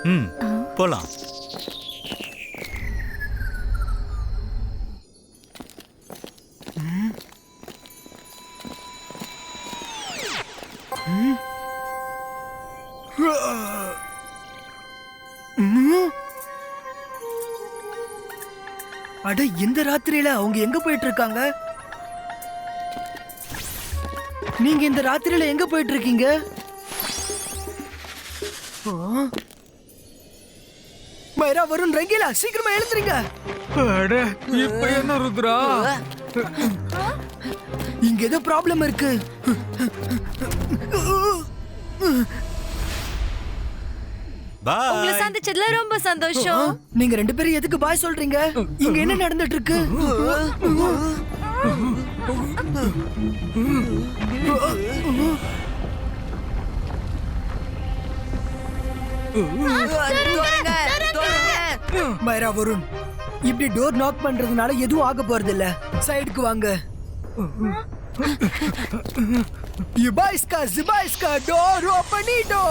ம் போலாம். அட இந்த ராத்திரியில அவங்க எங்க போயிட்டு இருக்காங்க? நீங்க இந்த ராத்திரியில எங்க போயிட்டு இருக்கீங்க? மைரா, வருண், ரங்கீலா, சீக்கிரமா எழுந்துறீங்க. அட இப்ப என்ன ருத்ரா? இங்க ஏதோ ப்ராப்ளம் இருக்கு. உங்களை பாய். சந்திச்சதுல ரொம்ப சந்தோஷம். நீங்க ரெண்டு பேரும் எதுக்கு பாய் சொல்றீங்க? இங்க என்ன நடந்துட்டு இருக்கு? மைரா, வருண், இப்படி டோர் நாக் பண்றதுனால எதுவும் ஆக போறது இல்ல. சைடுக்கு வாங்க. யுபாய்ஸ்கா door ஓபனிடோ.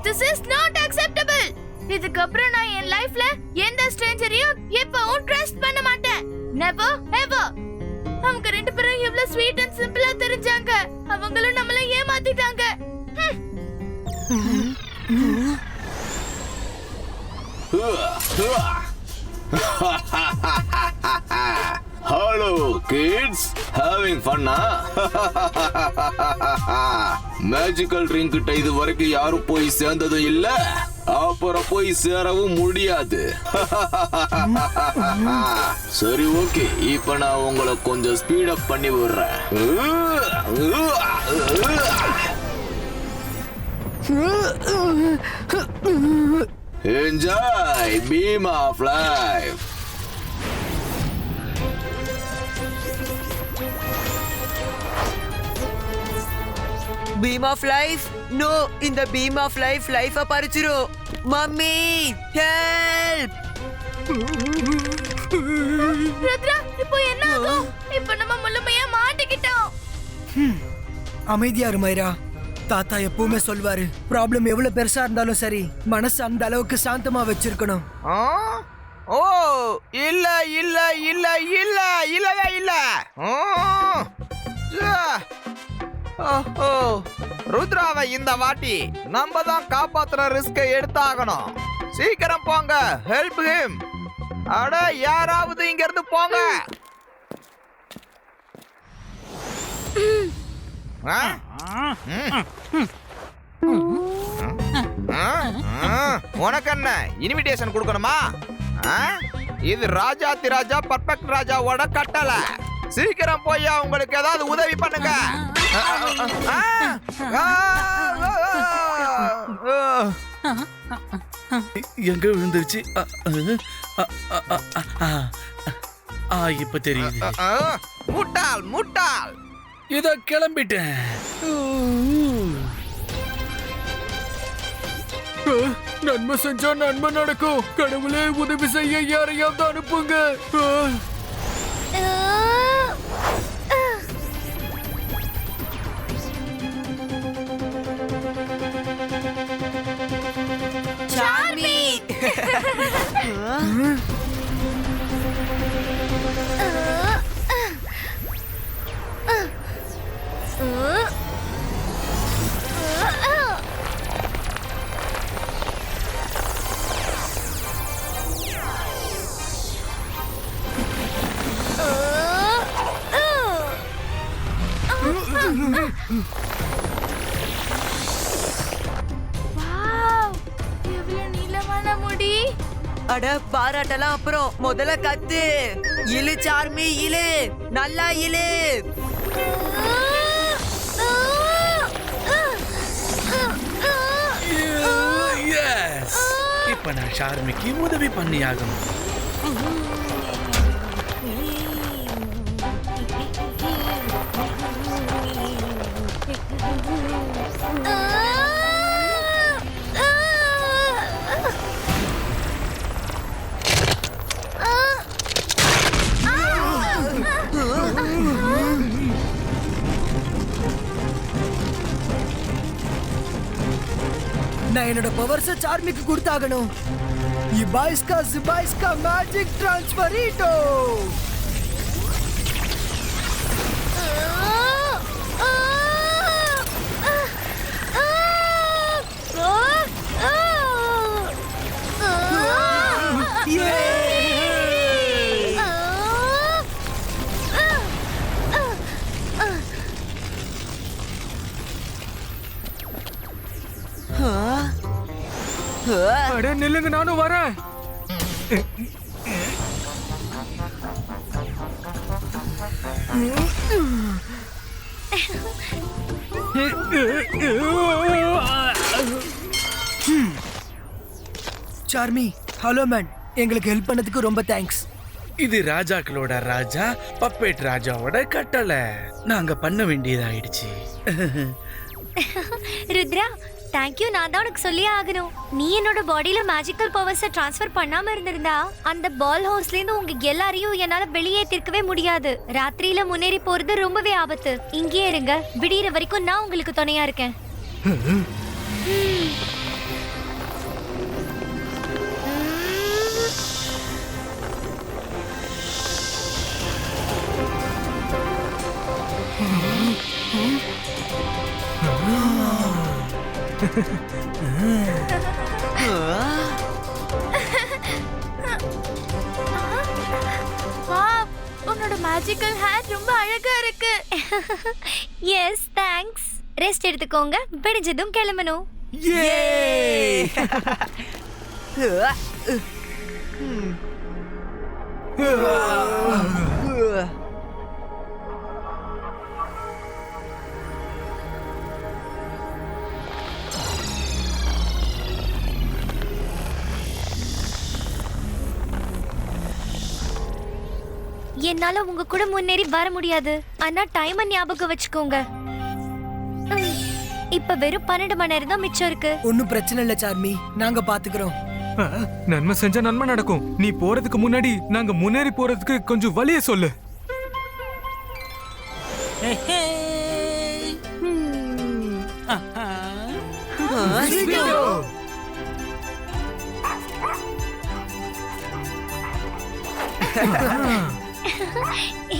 This is not acceptable. இதுக்கு அப்புறம் நான் என் லைஃப்ல எந்த ஸ்ட்ரேஞ்சரையும் எப்பவும் ட்ரஸ்ட் பண்ண மாட்டேன். Never ever. அவங்க ரெண்டு பேரும் இவ்வளவு ஸ்வீட் அண்ட் சிம்பிளா தெரிஞ்சாங்க. அவங்களும் நம்மள ஏமாத்திட்டாங்க. ஹலோ கிட்ஸ், ஹேவிங் ஃபன்னா? மேஜிக்கல் ட்ரிங்க் கிட்ட இது வரைக்கும் யாரும் போய் சேர்ந்ததும் இல்ல, அப்புறம் போய் சேரவும் முடியாது. சரி, ஓகே, இப்ப நான் உங்களை கொஞ்சம் ஸ்பீட் அப் பண்ணி விடுறேன். Enjoy Beam of Life. Beam of life? No, இந்த பீம் ஆஃப் லைஃப் லைஃப பறிச்சிரும். Mummy, help! ருத்ரா, இப்போ என்ன ஆகும்? இப்போ நம்ம முழுமையா மாட்டிக்கிட்டோம். அமைதியா இரு மைரா. தாத்தா எப்பவுமே சொல்வாரு, ப்ராப்ளம் எவ்வளவு பெருசா இருந்தாலும் சரி, மனசு அந்த அளவுக்கு சாந்தமா வச்சிருக்கணும். ஓ, இல்ல இல்ல இல்ல இல்ல இல்லவே இல்ல. ருத்ராவை இந்த வாட்டி நம்ம தான் காப்பாத்துற ரிஸ்கை எடுத்தாகணும். சீக்கிரம் போங்க, ஹெல்ப் ஹிம். அட, யாராவது இங்க இருந்து போங்க. உனக்கு என்ன இன்விடேஷன் கொடுக்கணுமா? இது ராஜாதி ராஜா பர்ஃபெக்ட் ராஜாவோட கட்டளை. சீக்கிரம் போய் உங்களுக்கு ஏதாவது உதவி பண்ணுங்க. எங்க விழுந்துருச்சு? இப்ப தெரியுது. முட்டாள் முட்டாள். இதோ கிளம்பிட்டேன். நன்மை செஞ்சா நன்மை நடக்கும். கடவுளே, உதவி செய்ய யாரையாவது அனுப்புங்க. சார்மி! வாவ், எவ்வளவு நீளமான முடி. அட பாராட்டலாம் அப்புறம் முதல்ல கத்து. இழு சார்மி இழு, நல்லா இழு. எஸ், இப்ப நான் ஷார்மிக்கு உதவி பண்ணி ஆகணும். நான் என்னோட பவர்ஸ சார்மிக்கு கொடுத்தாகணும். இபாய்ஸ்கா சிபாய்ஸ்கா மேஜிக் டிரான்ஸ்ஃபரிட்டோ. அட நில்லுங்க, நானும் வரேன். சார்மி, ஹலோ மேன், எங்களுக்கு ஹெல்ப் பண்ணதுக்கு ரொம்ப தேங்க்ஸ். இது ராஜாக்களோட ராஜா பப்பேட் ராஜாவோட கட்டளை. நாங்க பண்ண வேண்டியதாயிடுச்சு. ருத்ரா, தேங்க்யூ. நான் தான் உனக்கு சொல்லியே ஆகணும். நீ என்னோட பாடியில மேஜிக்கல் பவர்ஸை ட்ரான்ஸ்ஃபர் பண்ணாம இருந்திருந்தா அந்த பால் ஹவுஸ்ல இருந்து உங்க எல்லாரையும் என்னால வெளியேற்றிருக்கவே முடியாது. ராத்திரியில முன்னேறி போறது ரொம்பவே ஆபத்து. இங்கேயே இருங்க, விடியற வரைக்கும் நான் உங்களுக்கு துணையா இருக்கேன். வாவ், உன்னோட மேஜிக்கல் ஹேர் ரொம்ப அழகா இருக்கு. S, thanks. ரெஸ்ட் எடுத்துக்கோங்க, விடிஞ்சதும் கிளம்பணும். என்னால உங்க கூட முன்னேறி வர முடியாது. ஆனா டைம் ஞாபகம் வச்சுக்கோங்க. இப்ப வெறும் 12 மணி நேரம் தான் மிச்சம் இருக்கு. ஒன்னும் பிரச்சனை இல்ல சார்மி, நாங்க பாத்துக்கிறோம். நன்மை செஞ்சா நன்மை நடக்கும். நீ போறதுக்கு முன்னாடி நாங்க முன்னேறி போறதுக்கு கொஞ்சம் வழிய சொல்லு.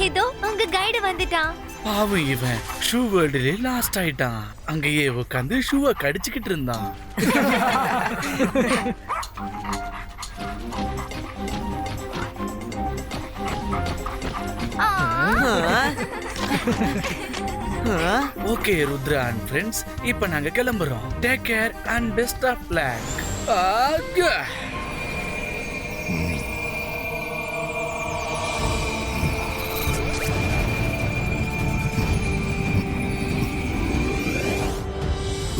ஏதோ உங்க கைடு வந்துட்டான். பாவம், இவன் ஷூ வேர்ல்டுல லாஸ்ட் ஆயிட்டான். அங்கேயே உட்காந்து ஷூவை கடிச்சுக்கிட்டு இருந்தான். ஓகே ருத்ரா அண்ட் ஃப்ரெண்ட்ஸ், இப்போ நாங்க கிளம்புறோம். Take care and best of luck.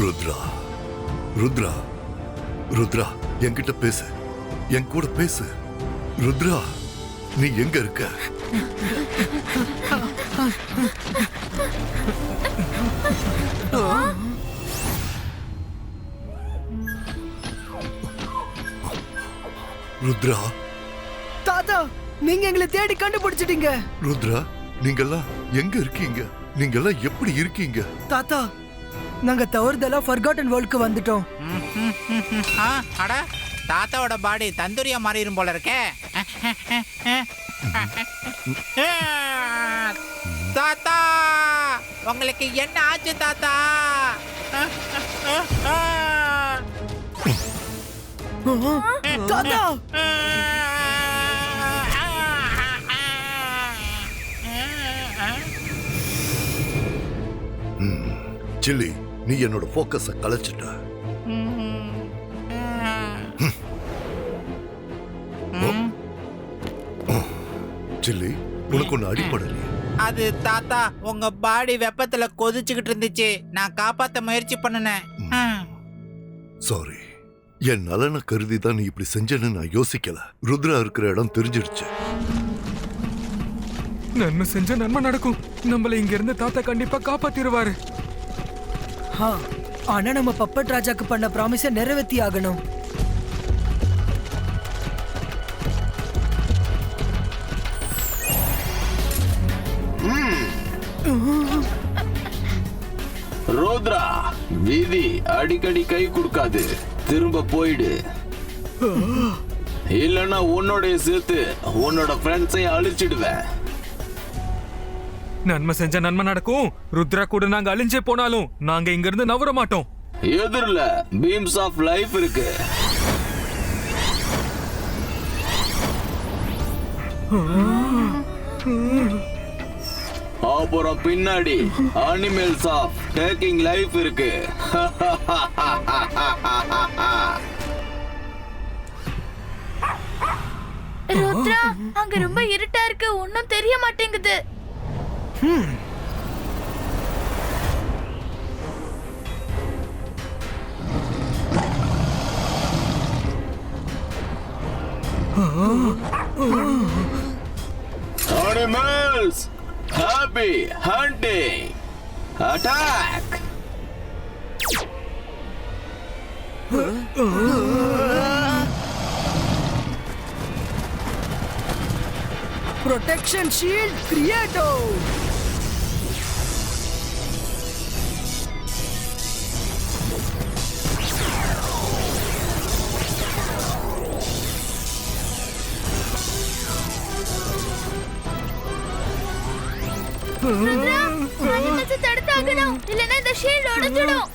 Rudra, Rudra, Rudra, என்கிட்ட பேசு, என் கூட பேசு. ருத்ரா, நீ எங்க இருக்க? ருத்ரா, தாத்தா, நீங்க எங்களை தேடி கண்டுபிடிச்சிட்டீங்க. ருத்ரா, நீங்கெல்லாம் எங்க இருக்கீங்க? நீங்கெல்லாம் எப்படி இருக்கீங்க? தாத்தா, நாங்க தவறுதலா ஃபர்காட்டன் வேர்ல்டுக்கு வந்துட்டோம். அட, தாத்தாவோட பாடி தந்தூரியா மாறிடும் போல இருக்கே. தாத்தா, உங்களுக்கு என்ன ஆச்சு தாத்தா? தாத்தா, சில்லி, நீ என்னோட போக்கஸ கலைச்சிட்ட. சில்லி உனக்கு ஒண்ணு அடிப்படலையே. அது தாத்தா உங்க பாடி வெப்பத்துல கொதிச்சுக்கிட்டு இருந்துச்சு, நான் காப்பாத்த முயற்சி பண்ணினேன். சாரி, என் நலனை கருதி தான் நீ இப்படி செஞ்சேன்னு நான் யோசிக்கல. ருத்ரா இருக்கிற இடம் தெரிஞ்சிடுச்சு. நன்மை செஞ்சா நன்மை நடக்கும். நம்மள இங்க இருந்து தாத்தா கண்டிப்பா காப்பாத்திடுவாரு. ஆனா நம்ம பப்பட் ராஜாக்கு பண்ண ப்ராமிஸ நிறைவேற்றி ஆகணும். ருத்ரா, விதி அடிக்கடி கை கொடுக்காது. திரும்ப போயிடு, இல்லன்னா உன்னோடைய சேர்த்து உன்னோட ஃப்ரெண்ட்ஸையும் அழிச்சிடுவேன். நன்மை செஞ்சா நன்மை நடக்கும். ருத்ரா கூட நாங்க அழிஞ்சே போனாலும் நாங்க இங்க இருந்து நவர மாட்டோம். எதிரில பீம்ஸ் ஆஃப் லைஃப் இருக்கு. அப்புறம் பின்னாடி அனிமல்ஸ் ஆஃப் டேக்கிங் லைஃப் இருக்கு. ருத்ரா, அங்க ரொம்ப இருட்டா இருக்கு, ஒன்னும் தெரிய மாட்டேங்குது. Animals, happy hunting. Attack. Protection shield கிரியேட்டோ. ருத்ரா, அனிமல்ஸ் தடுத்தாகணும், இல்லனா இந்த ஷீல்ட் உடைஞ்சிடும்.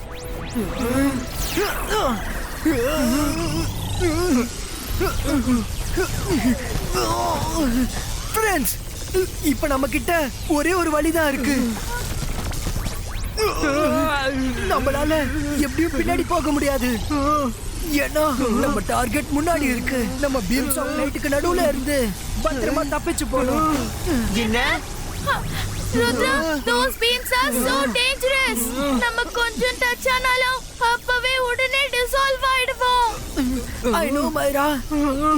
ஃப்ரெண்ட்ஸ், இப்ப நம்ம கிட்ட ஒரே ஒரு வழிதான் இருக்கு. நம்மளால எப்படியும் பின்னாடி போக முடியாது. ஏன்னா நம்ம டார்கெட் முன்னாடி இருக்கு. நம்ம பீம்ஸ் ஆஃப் லைட்டுக்கு நடுவுல இருந்து பத்திரமா தப்பிச்சு போகணும். என்ன? Rudra, those beams are so dangerous. நம்ம கொஞ்சம் டச் ஆனாலும் அப்பவே உடனே டிசால்வ் ஆயிடுவோம். ஐ நோ மைரா,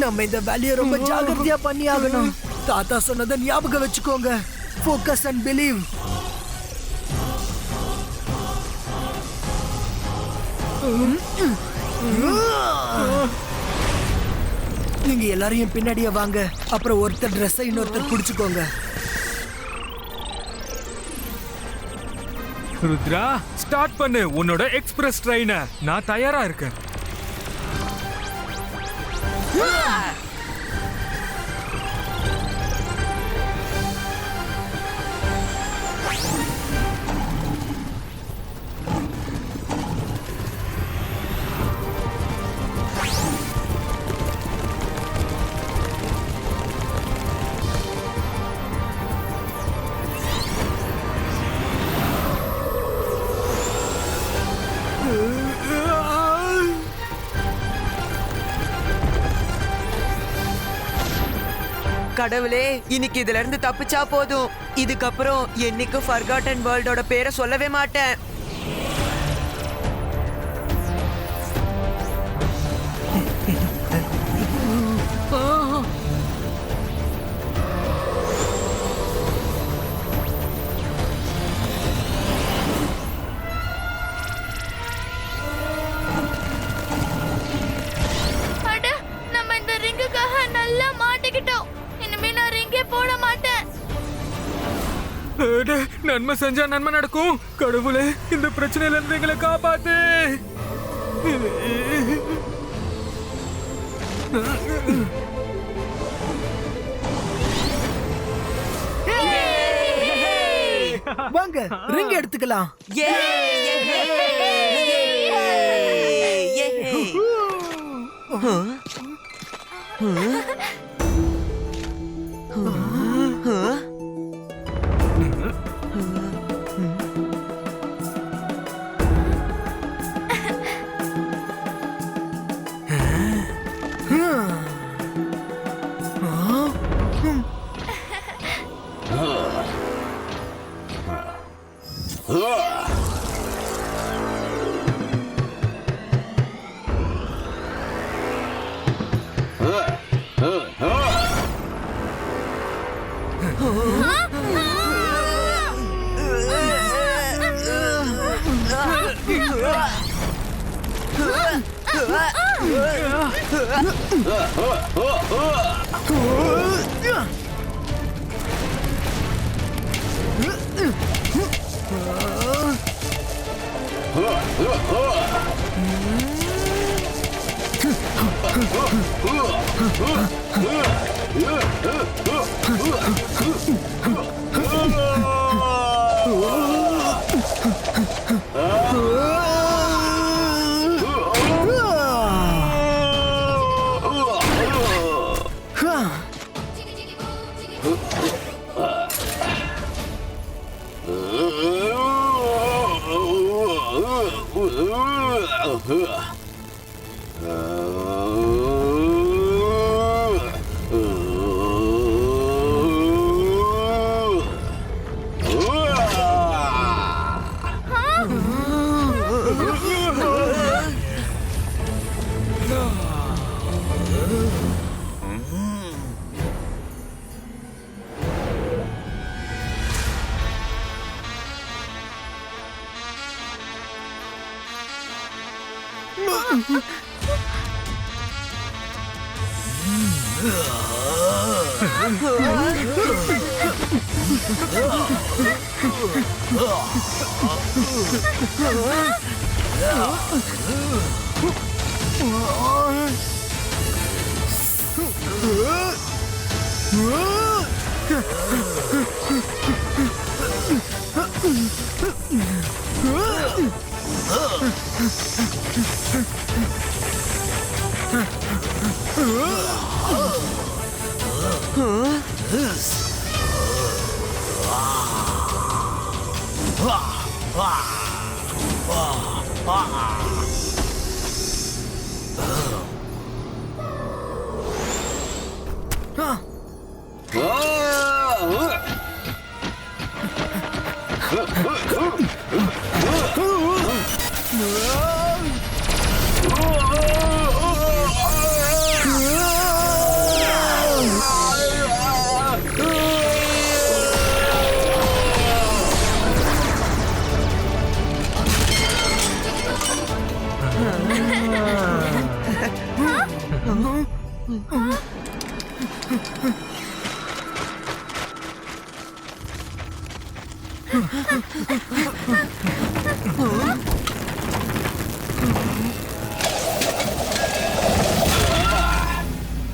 நம்ம இந்த வேலையை ரொம்ப ஜாக்கிரதையா பண்ணி ஆகணும். தாத்தா சொன்னதை ஞாபகம் வச்சுக்கோங்க. Focus and believe. நீங்க எல்லாரையும் பின்னாடியே வாங்க. அப்புறம் ஒருத்தர் ட்ரெஸ்ஸை இன்னொருத்தர் பிடிச்சுக்கோங்க. ருத்ரா, ஸ்டார்ட் பண்ணு உன்னோட எக்ஸ்பிரஸ் ட்ரெயினை. நான் தயாரா இருக்கேன். கடவுளே, இன்னைக்கு இதுல இருந்து தப்பிச்சா போதும். இதுக்கப்புறம் என்னைக்கு ஃபர்காட்டன் வேர்ல்டோட பேரை சொல்லவே மாட்டேன். அட, நம்ம இந்த ரிங்குக்காக நல்லா மாட்டிக்கிட்டோம். இனிமே நான் ரிங்கே போட மாட்டேன். அட, நன்மை செஞ்சா நன்மை நடக்கும். கடவுளே, இந்த பிரச்சனையில இருந்து எங்களை காப்பாத்து. வாங்க, ரிங் எடுத்துக்கலாம்.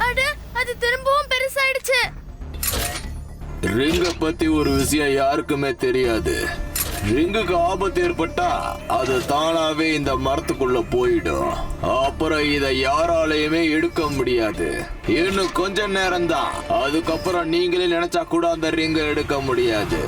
அட, அது திரும்பவும் பெருசாயிடுச்சு. ரிங்க பத்தி ஒரு விஷயம் யாருக்குமே தெரியாது. ரிங்குக்கு ஆபத்து ஏற்பட்டா அது தானாவே இந்த மரத்துக்குள்ள போயிடும். அப்புறம் இத யாராலையுமே எடுக்க முடியாது. இன்னும் கொஞ்ச நேரம் தான், அதுக்கப்புறம் நீங்களே நினைச்சா கூட அந்த ரிங்க எடுக்க முடியாது.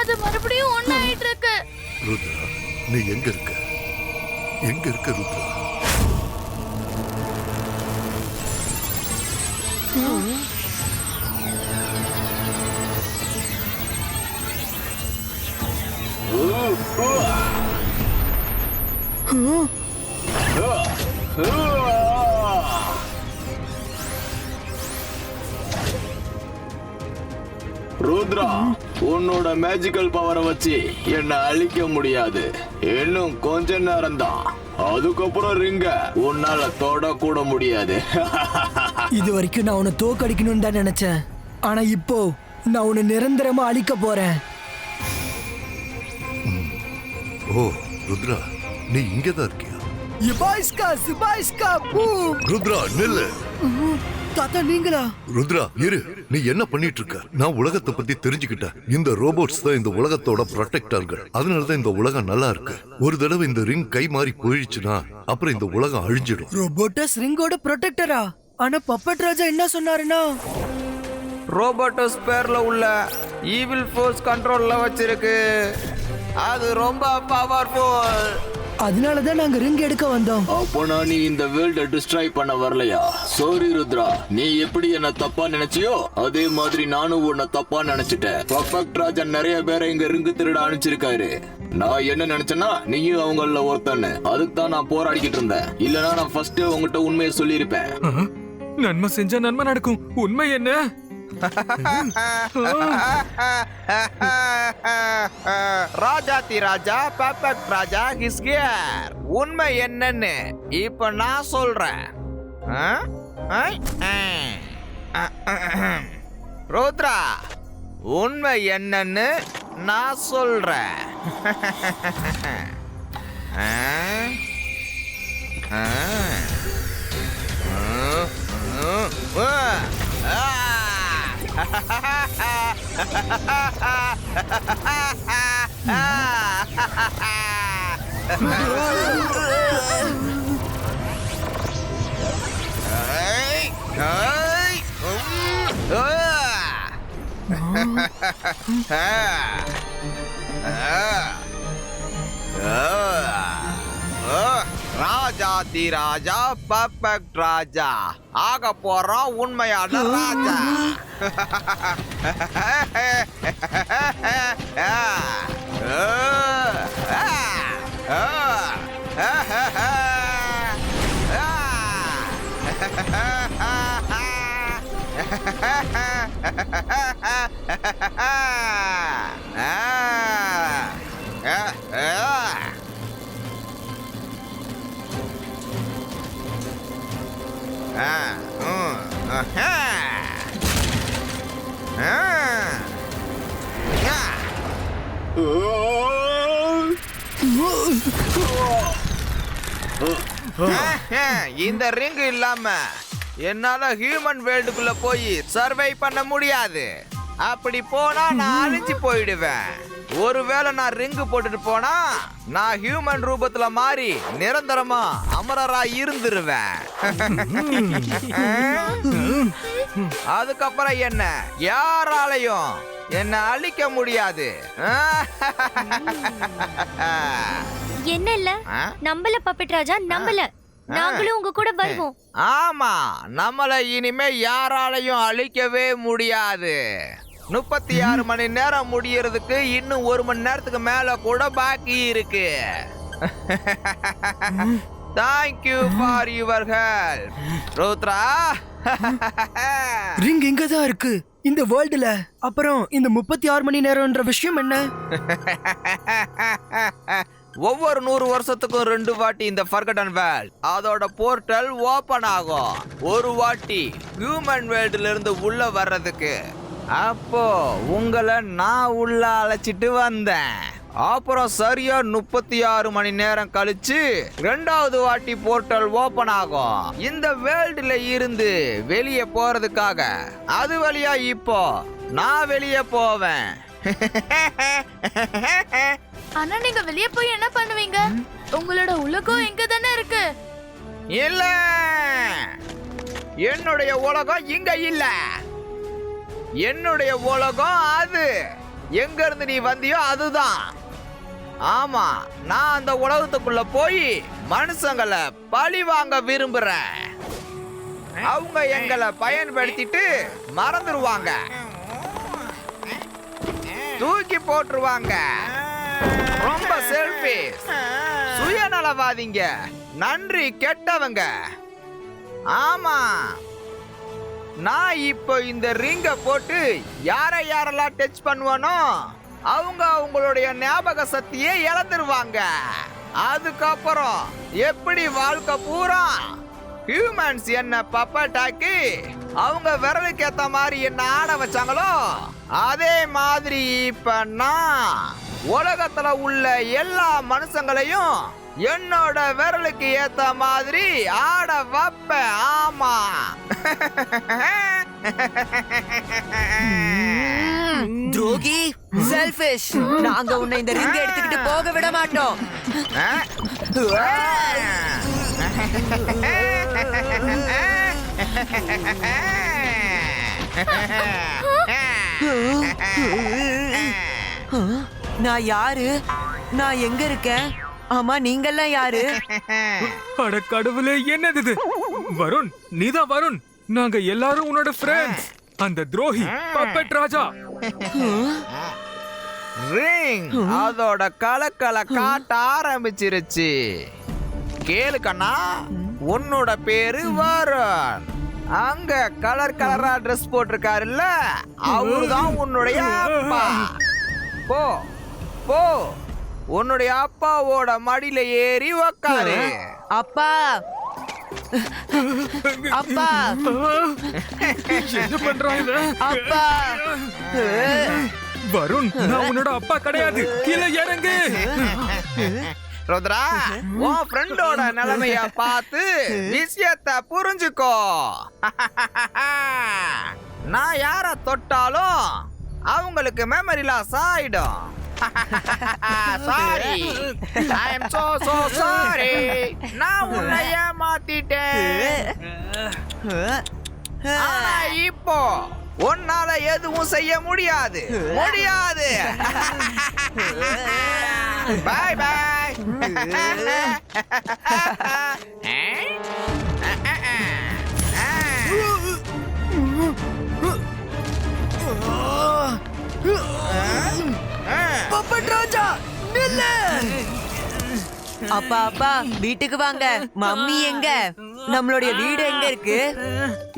அது மறுபடியும் ஒண்ணாயிட்டு இருக்கு. ருத்ரா, நீ எங்க இருக்க? எங்க இருக்க ருத்ரா? ருத்ரா, உன்னோட மேஜிக்கல் பவரை வச்சு என்ன அழிக்க முடியாது. இன்னும் கொஞ்ச நேரம் தான், அதுக்கப்புறம் ரிங்க உன்னால தொட கூட முடியாது. இது வரைக்கும் நான் உன்னை தோக்கடிக்கணும்னு தான் நினைச்சேன். ஆனா இப்போ நான் உன்னை நிரந்தரமா அழிக்க போறேன். ஓ ருத்ரா, நீ இங்கதான் இருக்கியா? இபாய்ஸ்கா சிபாய்ஸ்கா பூம். ருத்ரா நில்லு. தாத்தா நீங்களா? ருத்ரா இரு, நீ என்ன பண்ணிட்டு இருக்க? நான் உலகத்தை பத்தி தெரிஞ்சுக்கிட்டேன். இந்த ரோபோட்ஸ் தான் இந்த உலகத்தோட ப்ரொடெக்டர்கள். அதனாலதான் இந்த உலகம் நல்லா இருக்கு. ஒரு தடவை இந்த ரிங் கை மாறி போயிடுச்சுன்னா அப்புறம் இந்த உலகம் அழிஞ்சிடும். ரோபோட்டஸ் ரிங்கோட ப்ரொடெக்டரா? ஆனா பப்பட் ராஜா என்ன சொன்னாருன்னா ரோபோட்டோஸ் பேர்ல உள்ள ஈவில் ஃபோர்ஸ் கண்ட்ரோல்ல வச்சிருக்கு. அது ரொம்ப பவர்ஃபுல். அதனாலதான் நாங்க ரிங் எடுக்க வந்தோம். அப்போனா நீ இந்த வேர்ல்ட டிஸ்ட்ராய் பண்ண வரலையா? சாரி ருத்ரா, நீ எப்படி என்ன தப்பா நினைச்சியோ அதே மாதிரி நானும் உன்னை தப்பா நினைச்சிட்டேன். பர்ஃபெக்ட் ராஜன் நிறைய பேரை இங்க ரிங்கு திருட அனுப்பிச்சிருக்காரு. நான் என்ன நினைச்சேன்னா நீயும் அவங்கள ஒருத்தன்னு. அதுக்கு தான் நான் போராடிக்கிட்டு இருந்தேன். இல்லனா நான் ஃபர்ஸ்ட் உங்ககிட்ட உண்மையை சொல்லியிருப்பேன். நன்மை செஞ்சா நன்மை நடக்கும். உண்மை என்ன? ராஜாதி ராஜா பர்ஃபெக்ட் ராஜா இஸ் ஹியர். உண்மை என்னன்னு இப்ப நான் சொல்றேன். ருத்ரா, உண்மை என்னன்னு நான் சொல்றேன். ராஜாதி ராஜா பர்ஃபெக்ட் ராஜா ஆக போறோம் உண்மையான ராஜா. இந்த ரிங் இல்லாம என்னால ஹியூமன் வேர்ல்டுக்குள்ள போய் சர்வை பண்ண முடியாது. அப்படி போனா நான் அழிஞ்சு போயிடுவேன். ஒருவேளை நான் ரிங்கு போட்டுட்டு போனா நான் ஹியூமன் ரூபத்துல மாறி நிரந்தரமா அமரரா இருந்துருவேன். அதுக்கப்புறம் என்ன யாராலையும் என்ன அழிக்க முடியாது. என்ன இல்ல நம்பல பப்பட் ராஜா, நம்பல. நாங்களும் உங்க கூட வருவோம். ஆமா, நம்மள இனிமே யாராலையும் அழிக்கவே முடியாது. 36 மணி நேரம் முடியறதுக்கு இன்னும் 1 மணி நேரத்துக்கு மேல கூட பாக்கி இருக்கு. Thank you for your help, Rudra. Ring இங்க தான் இருக்கு இந்த வேர்ல்டுல. அப்புறம் இந்த 36 மணி நேரம்ன்ற விஷயம் என்ன? ஒவ்வொரு 100 வருஷத்துக்கும் 2 வாட்டி இந்த ஃபர்கடன் வேர்ல்ட் அதோட போர்ட்டல் ஓபன் ஆகும். ஒரு வாட்டி ஹியூமன் வேர்ல்டுல இருந்து உள்ள வர்றதுக்கு. அப்போ உங்களை நான் உள்ள அழைச்சிட்டு வந்தேன். அப்புறம் சரியா 36 மணி நேரம் கழிச்சு 2வது வாட்டி போர்ட்டல் ஓபன் ஆகும் இந்த வேர்ல்டுல இருந்து வெளியே போறதுக்காக. அது வழியா இப்போ நான் வெளியே போவேன். ஆனா நீங்க வெளிய போய் என்ன பண்ணுவீங்க? உங்களோட உலகம் எங்க தானே இருக்கு. இல்ல, என்னுடைய உலகம் இங்க இல்ல. என்னுடைய உலகம் அது. எங்க இருந்து நீ வந்தியோ அதுதான். ஆமா, நான் அந்த உலகத்துக்குள்ள போய் மனுஷங்களை பழி வாங்க விரும்புறேன். அவங்க எங்களை பயன்படுத்திட்டு மறந்துடுவாங்க, தூக்கி போட்டுருவாங்க. ரொம்ப செல்ஃபிஷ், சுயநலவாதிங்க, நன்றி கெட்டவங்க. ஆமா, நான் இப்போ இந்த ரிங்க போட்டு யாரெல்லாம் டச் பண்ணுவானோ அவங்க அவங்களுடைய ஞாபக சக்தியை இழந்துருவாங்க. அதுக்கப்புறம் எப்படி வாழ்க்கை பூரா ஹியூமன்ஸ் என்ன பப்பட்டாக்கி அவங்க விரலுக்கு ஏத்த மாதிரி என்ன ஆட வச்சாங்களோ அதே மாதிரி இப்ப நான் உலகத்துல உள்ள எல்லா மனுஷங்களையும் என்னோட விரலுக்கு ஏத்த மாதிரி ஆட வப்ப. ஆமா. துரோகி, செல்ஃபிஷ். நாங்க உன்னை இந்த ரிங் எடுத்துக்கிட்டு போக விட மாட்டோம். நான் யாரு? நான் எங்க இருக்கேன்? ஆமா, நீங்கெல்லாம் யாரு? அட கடவுளே, என்னது இது? வருண், நீதான் வருண். நாங்க எல்லாரும் உன்னோட ஃப்ரெண்ட்ஸ். அந்த துரோகி பப்பட் ராஜா. ரிங் அதோட கலக்கல காட்ட ஆரம்பிச்சிருச்சு. கேளு கண்ணா, உன்னோட பேரு வருண். அங்க கலர் கலரா ட்ரெஸ் போட்டிருக்காருல்ல, அவருதான் உன்னுடைய அப்பா. போ போ, உன்னுடைய அப்பாவோட மடியில ஏறி உக்காரு. அப்பா, அப்பா, என்ன பண்றாங்க? அப்பா. வருண், நான் உன்னோட அப்பா கிடையாது. கீழே இறங்கு. ருத்ரா, உன் ஃப்ரெண்டோட நிலைமைய பார்த்து விஷயத்தை புரிஞ்சுக்கோ. நான் யார தொட்டாலும் அவங்களுக்கு மெமரி லாஸ் ஆயிடும். Sorry, I am so sorry. நான் உன்னை ஏமாத்திட்டேன். ஆனா இப்போ உன்னால எதுவும் செய்ய முடியாது. பாய் பாய். பப்பட் ராஜா, நில்லு. அப்பா, அப்பா, வீட்டுக்கு வாங்க. மம்மி எங்க? நம்மளுடைய வீடு எங்க இருக்கு?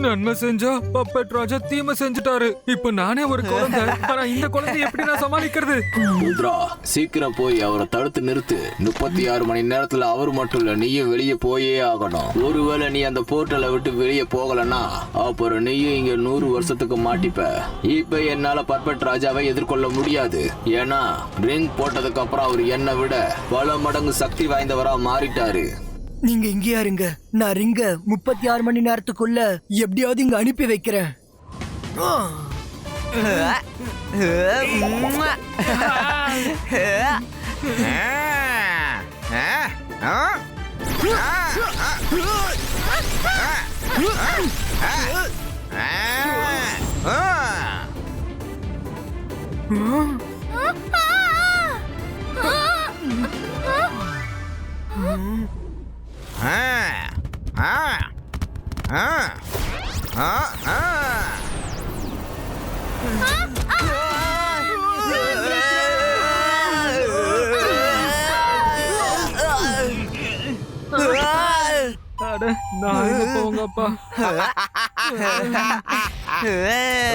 நன்மை செஞ்சா பப்பட் ராஜா தீமை செஞ்சுட்டாரு. இப்ப நானே ஒரு குழந்தை. ஆனா இந்த குழந்தை எப்படி நான் சமாளிக்கிறது? ருத்ரா, சீக்கிரம் போய் அவரை தடுத்து நிறுத்து. 36 மணி நேரத்துல அவர் மட்டும் இல்ல, நீயும் வெளியே போயே ஆகணும். ஒருவேளை நீ அந்த போர்ட்டலை விட்டு வெளியே போகலன்னா அப்புறம் நீயும் இங்க 100 வருஷத்துக்கு மாட்டிப்ப. இப்ப என்னால பப்பட் ராஜாவை எதிர்கொள்ள முடியாது. ஏன்னா ரிங் போட்டதுக்கு அப்புறம் அவர் என்னை விட பல மடங்கு சக்தி வாய்ந்தவரா மாறிட்டாரு. நீங்க இங்கேயா இருங்க. நான் ரிங்க 36 மணி நேரத்துக்குள்ள எப்படியாவது இங்க அனுப்பி வைக்கிறேன். நான் எங்க போங்கப்பா.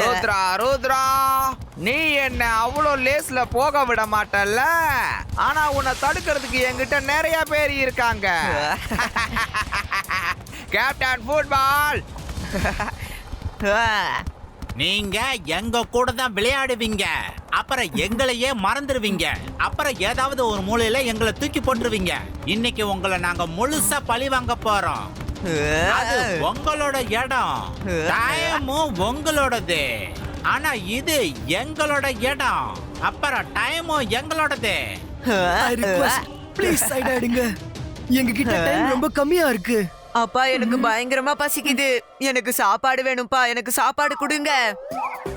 ருத்ரா, ருத்ரா, நீ என்ன அவ்வளோ லேஸ்ல போக விட மாட்டல்ல. ஆனா உன்னை தடுக்கிறதுக்கு என்கிட்ட நிறைய பேர் இருக்காங்க. Captain football. நீங்க எங்க கூட தான் விளையாடுவீங்க, அப்புறம் எங்களையே மறந்துடுவீங்க, அப்புறம் ஏதாவது ஒரு மூலையில எங்களை தூக்கி போட்டுருவீங்க. இன்னைக்கு உங்களை நாங்க முழுசா பழி வாங்க போறோம். அது உங்களோட இடம், டைமும் உங்களோடது. ஆனா இது எங்களோட இடம், அப்புறம் டைமும் எங்களோடது. ப்ளீஸ் சைடு ஆடுங்க. எங்க கிட்ட டைம் ரொம்ப கம்மியா இருக்கு. அப்பா, எனக்கு பயங்கரமா பசிக்குது. எனக்கு சாப்பாடு வேணும்பா. எனக்கு சாப்பாடு கொடுங்க.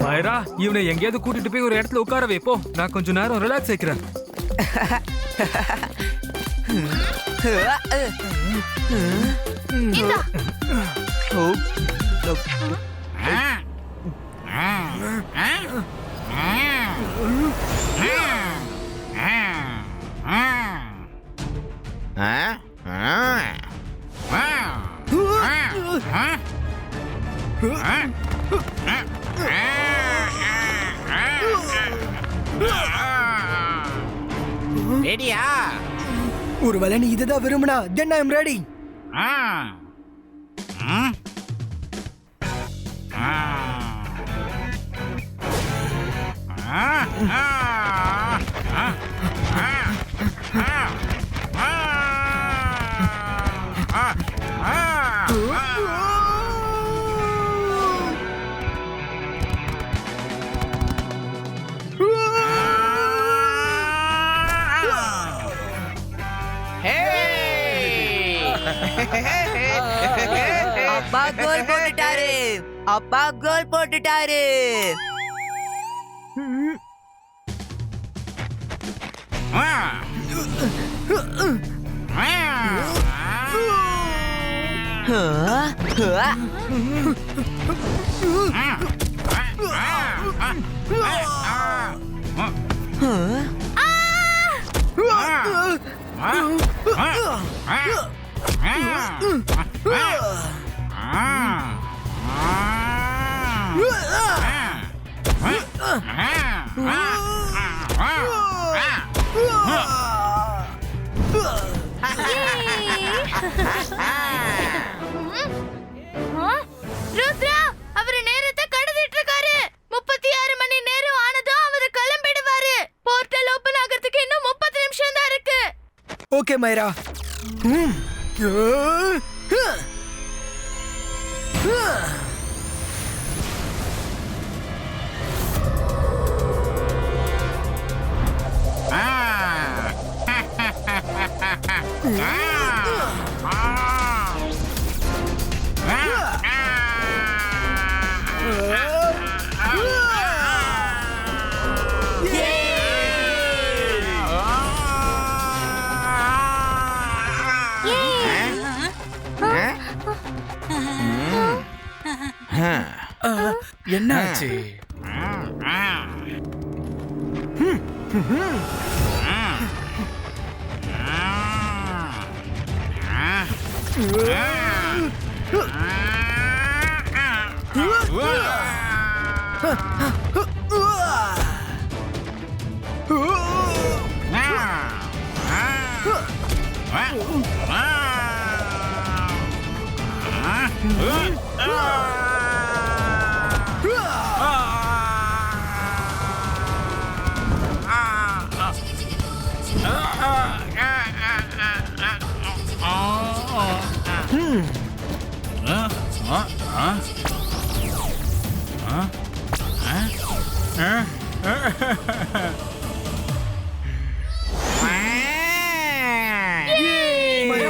மைரா, இவனை எங்கேயாவது கூட்டிட்டு போய் ஒரு இடத்துல உட்கார வைப்போ. நான் கொஞ்ச நேரம் ரிலாக்ஸ் ஆயிக்கிறேன். ரெடியா? ஒருவேளை நீ இதுதான் விரும்பினா then I am ready. அப்பா கோல் போட்டுட்டாரு. அப்பா கோல் போட்டுட்டாரு. ருத்ரா அவரு நேரத்தை கடத்திட்டு இருக்காரு. 36 மணி நேரம் ஆனதும் அவரு கிளம்பிடுவாரு. போர்ட்டல் ஓபன் ஆகிறதுக்கு இன்னும் 30 நிமிஷம் தான் இருக்கு. ஓகே மைரா. என்னாச்சு?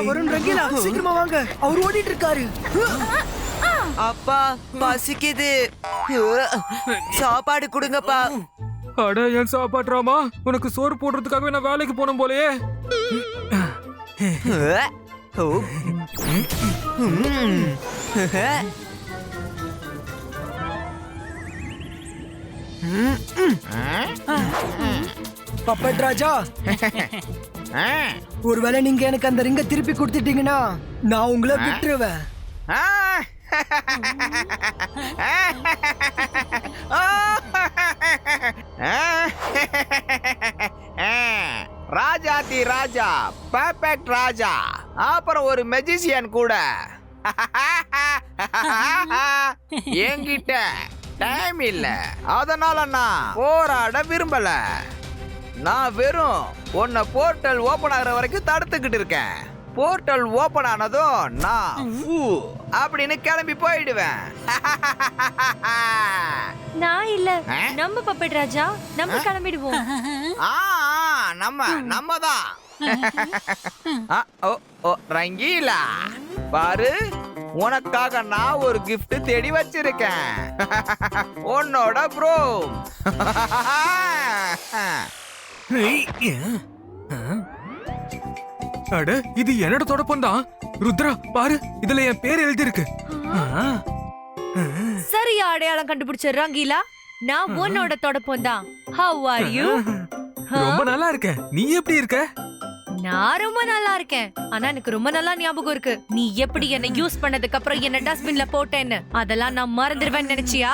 வருண் ரங்கீலா சீக்கிரமா வாங்க, அவர் ஓடிட்டு இருக்காரு. அப்பா பசிக்குது, சாப்பாடு கொடுங்கப்பா. அட என் சாப்பாடுறாமா, உனக்கு சோறு போடுறதுக்காகவே நான் வேலைக்கு போனோம் போலயே. பப்பட் ராஜா, ஒருவேளை நீங்க எனக்கு அந்த ரிங்க திருப்பி கொடுத்துட்டீங்கன்னா நான் உங்களை விட்டுருவேன். ராஜாதி ராஜா, பர்ஃபெக்ட் ராஜா, அப்புறம் ஒரு மெஜிசியன் கூட. என்கிட்ட டைம் இல்ல, அதனால நான் போராட விரும்பல. நான் வெறும் உன்னை போர்ட்டல் ஓபன் ஆகிற வரைக்கும் தடுத்துக்கிட்டு இருக்கேன். போர்ட்டல் ஓபன் ஆனதும் நான் அப்படின்னு கிளம்பி போயிடுவேன். நான் இல்ல, நம்ம பப்பட் ராஜா, நம்ம கிளம்பிடுவோம். நம்ம தான். ரங்கீலா பாரு, உனக்காக நான் ஒரு gift தேடி வச்சிருக்கேன். உன்னோட ப்ரோ. அட இது என்னோட தொடப்பம் தான். ருத்ரா பாரு, இதுல என் பேர் எழுதி இருக்கு. சரியா அடையாளம் கண்டுபிடிச்ச ரங்கீலா, நான் உன்னோட தொடப்பம் தான். How are you? ரொம்ப நல்லா இருக்கேன். நீ எப்படி இருக்க? நான் ரொம்ப நல்லா இருக்கேன். ஆனா எனக்கு ரொம்ப நல்லா ஞாபகம் இருக்கு, நீ எப்படி என்ன யூஸ் பண்ணதுக்கு அப்புறம் என்ன டஸ்ட்பின்ல போட்டேன்னு. அதெல்லாம் நான் மறந்துடுவேன்னு நினைச்சியா?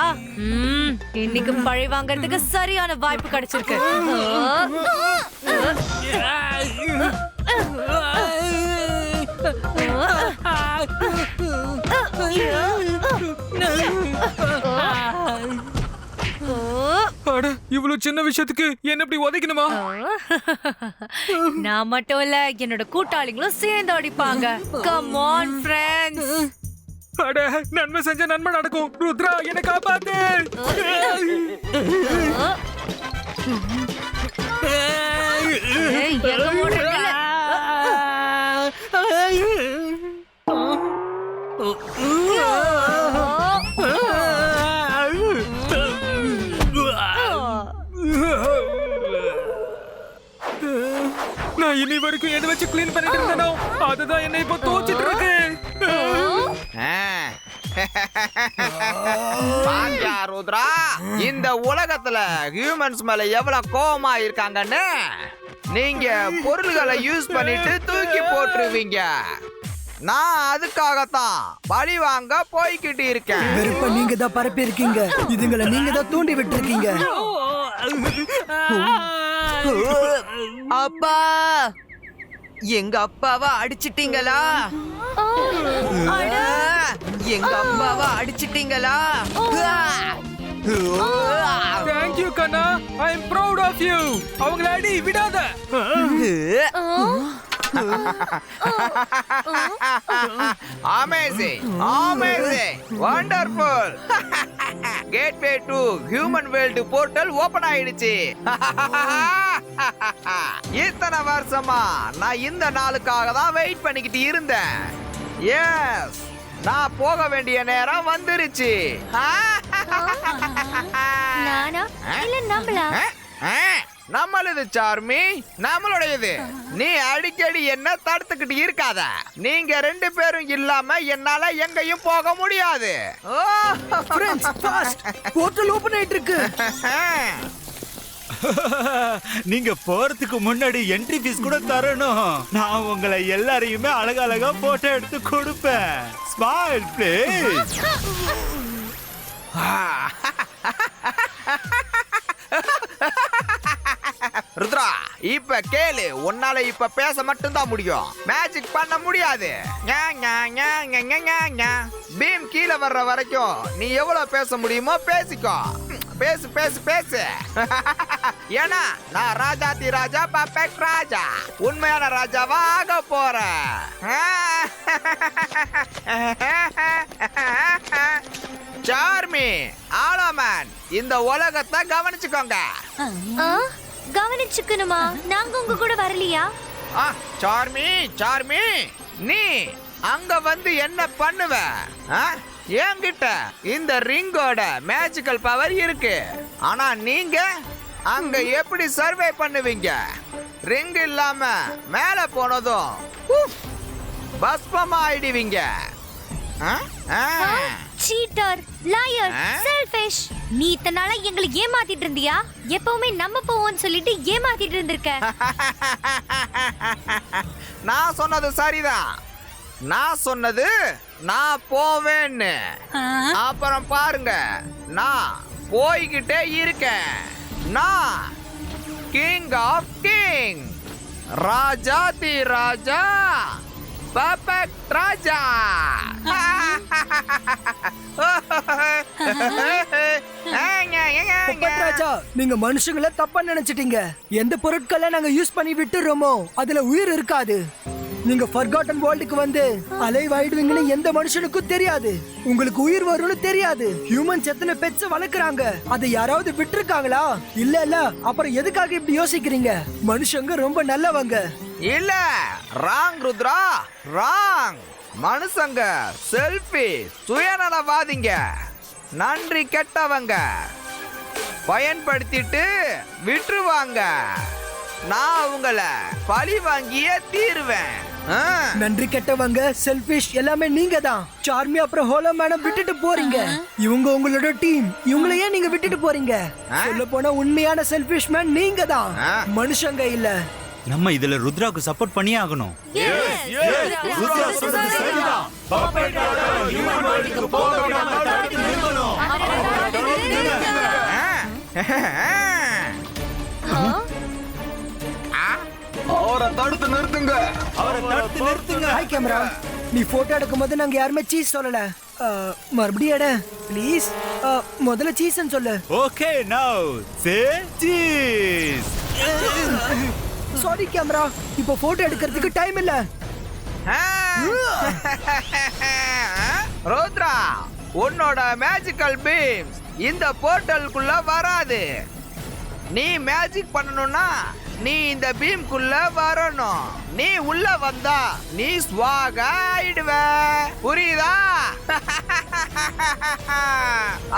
இன்னைக்கு பழி வாங்கறதுக்கு சரியான வாய்ப்பு கிடைச்சிருக்கு. அட இவ்வளவு சின்ன விஷயத்துக்கு என்ன இப்படி உதைக்கணுமா? நான் மட்டும் இல்ல, என்னோட கூட்டாளிகளும் சேர்ந்து அடிப்பாங்க. Come on friends. அட நன்மை செஞ்ச நன்மை நடக்கும். ருத்ரா என்ன காப்பாத்து. எங்க ஓடுறீங்க? நான் இனி வரைக்கும் எதை வச்சு க்ளீன் பண்ணிட்டு இருந்தேனோ அதுதான் என்ன இப்ப தோச்சிட்டு இருக்கு. பாத்தியா ருத்ரா, இந்த உலகத்துல ஹியூமன்ஸ் மேல எவ்வளவு கோவமா இருக்காங்கன்னு. நீங்க பொருள்களை யூஸ் பண்ணிட்டு தூக்கி போட்டுருவீங்க. நான் அதுக்காகத்தான் பழி வாங்க போய்கிட்டு இருக்கேன். வெறுப்ப நீங்க தான் பரப்பி இருக்கீங்க, இதுங்களை நீங்க தான் தூண்டி விட்டு இருக்கீங்க. அப்பா, எங்க அப்பாவை அடிச்சிட்டீங்களா? எங்க அப்பாவை அடிச்சிட்டீங்களா? Thank you Kanna, I am proud of you. அவங்கள அடி விடாத. Amazing, amazing, wonderful. Gateway to Human World portal open ஆயிடுச்சு. இத்தனை வருஷமா நான் இந்த நாளுக்காக தான் வெயிட் பண்ணிக்கிட்டு இருந்தேன். எஸ், நான் போக வேண்டிய நேரம் வந்துருச்சு. நானா இல்ல நம்மளா? நம்மளது சார்மி, நம்மளுடையது. நீ அடிக்கடி என்ன தடுத்துக்கிட்டு இருக்காத. நீங்க ரெண்டு பேரும் இல்லாம என்னால எங்கேயும் போக முடியாது. ஃப்ரெண்ட்ஸ், ஃபாஸ்ட், போர்ட்டல் ஓபன் ஆயிட்டு இருக்கு. நீங்க போறதுக்கு முன்னாடி என்ட்ரி ஃபீஸ் கூட தரணும். நான் உங்களை எல்லாரையுமே அழகழகா போட்டோ எடுத்து கொடுப்பேன். Smile please. ருத்ரா, இப்ப கேளு. உன்னால இப்ப பேச மட்டும்தான் முடியும், மேஜிக் பண்ண முடியாது. பீம் கீழே வர்ற வரைக்கும் நீ எவ்வளவு பேச முடியுமோ பேசிக்கோ. பேசு பேசு பேசு. ஏன்னா நான் ராஜாதி ராஜா, பர்ஃபெக்ட் ராஜா, உண்மையான ராஜாவா ஆக போறேன். சார்மி, ஆலோமேன், இந்த உலகத்தை கவனிச்சுக்கோங்க. கவனிச்சுக்கணுமா? நாங்க உங்க கூட வரலையா? சார்மி, சார்மி, நீ அங்க வந்து என்ன பண்ணுவ? என்கிட்ட இந்த ரிங்கோட மேஜிக்கல் பவர் இருக்கு. ஆனா நீங்க அங்க எப்படி சர்வே பண்ணுவீங்க? ரிங் இல்லாம மேல போனதும் பஸ்பமா ஆயிடுவீங்க. Seater, liar, selfish. நீ இத்தனால எங்களை ஏமாத்திட்டு இருந்தியா? எப்பவுமே நம்ம போவோம்னு சொல்லிட்டு ஏமாத்திட்டு இருந்திருக்க. நான் சொன்னது சரிதான். நான் சொன்னது நான் போவேன்னு. அப்புறம் பாருங்க, நான் போய்கிட்டே இருக்கேன். நான் king of king, Rajathi Raja, perfect ராஜா. ராஜா, நீங்க மனுஷங்களை தப்பா நினைச்சிட்டீங்க. எந்த பொருட்களை நாங்க யூஸ் பண்ணி விட்டுறோமோ அதுல உயிர் இருக்காது. நீங்க ஃபர்காட்டன் வேர்ல்டுக்கு வந்து அலைவ் ஆயிடுவீங்கன்னு எந்த மனுஷனுக்கும் தெரியாது. உங்களுக்கு உயிர் வரும்னு தெரியாது. ஹியூமன்ஸ் எத்தனை பெட்ஸ் வளர்க்குறாங்க, அதை யாராவது விட்டுருக்காங்களா? இல்ல இல்ல, அப்புறம் எதுக்காக இப்படி யோசிக்கிறீங்க? மனுஷங்க ரொம்ப நல்லவங்க. இல்ல, ராங் ருத்ரா, ராங். மனுஷங்க செல்ஃபிஷ், சுயநலவாதிங்க, நன்றி கெட்டவங்க, பயன்படுத்திட்டு விட்டுருவாங்க. நான் உங்கள பழி வாங்கியே தீருவேன். நன்றி கெட்டவங்க, செல்ஃபிஷ் எல்லாமே நீங்க தான். சார்மி அப்புறம் ஹோலோ மேடம் விட்டுட்டு போறீங்க. இவங்க உங்களோட டீம். இவங்களையே நீங்க விட்டுட்டு போறீங்க. சொல்ல போனா உண்மையான செல்ஃபிஷ் மேன் நீங்க தான், மனுஷங்க இல்ல. நம்ம இதுல ருத்ராவுக்கு சப்போர்ட் பண்ணியே ஆகணும். அவரை தடுத்து நிறுத்துங்க. அவரை தடுத்து நிறுத்துங்க. ஹாய் கேமரா, நீ போட்டோ எடுக்கும் போது நாங்க யாருமே சீஸ் சொல்லல. மறுபடியும் எட ப்ளீஸ். முதல்ல சீஸ்ன்னு சொல்லு. ஓகே, நவ சே சீஸ். சாரி கேமரா, இப்போ போட்டோ எடுக்கிறதுக்கு டைம் இல்ல. ருத்ரா, உன்னோட மேஜிக்கல் பீம்ஸ் இந்த போர்ட்டலுக்குள்ள வராது. நீ மேஜிக் பண்ணணும்னா நீ இந்த பீம்குள்ள வரணும். நீ உள்ள வந்தா நீ ஸ்வாக ஆயிடுவ, புரியுதா?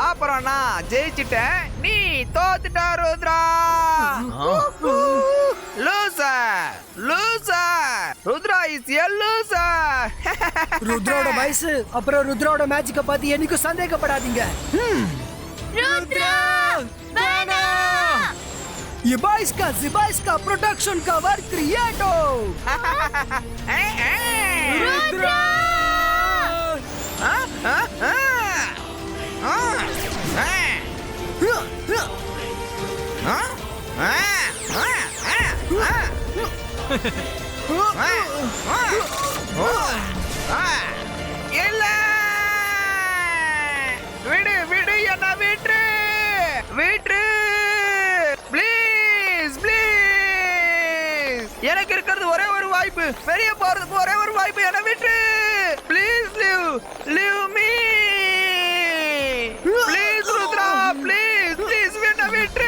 அப்புறம் நான் ஜெயிச்சிட்டேன், நீ தோத்துட்ட Rudra. Loser loser Rudra is a loser. ருத்ராவோட வயசு அப்புறம் ருத்ராவோட மேஜிக்க பார்த்து என்னைக்கும் சந்தேகப்படாதீங்க. ருத்ரா வேணாம். Zibaiska production का वर्क क्रिएटो. ருத்ரா இல்ல விடு விடு என்ன விட்டு விட்டு ப்ளீஸ் ப்ளீஸ். எனக்கு இருக்கிறது ஒரே ஒரு வாய்ப்பு, வெளியே போறதுக்கு ஒரே ஒரு வாய்ப்பு, என்ன விட்டு please live me please Rudra please please என்ன விட்டு.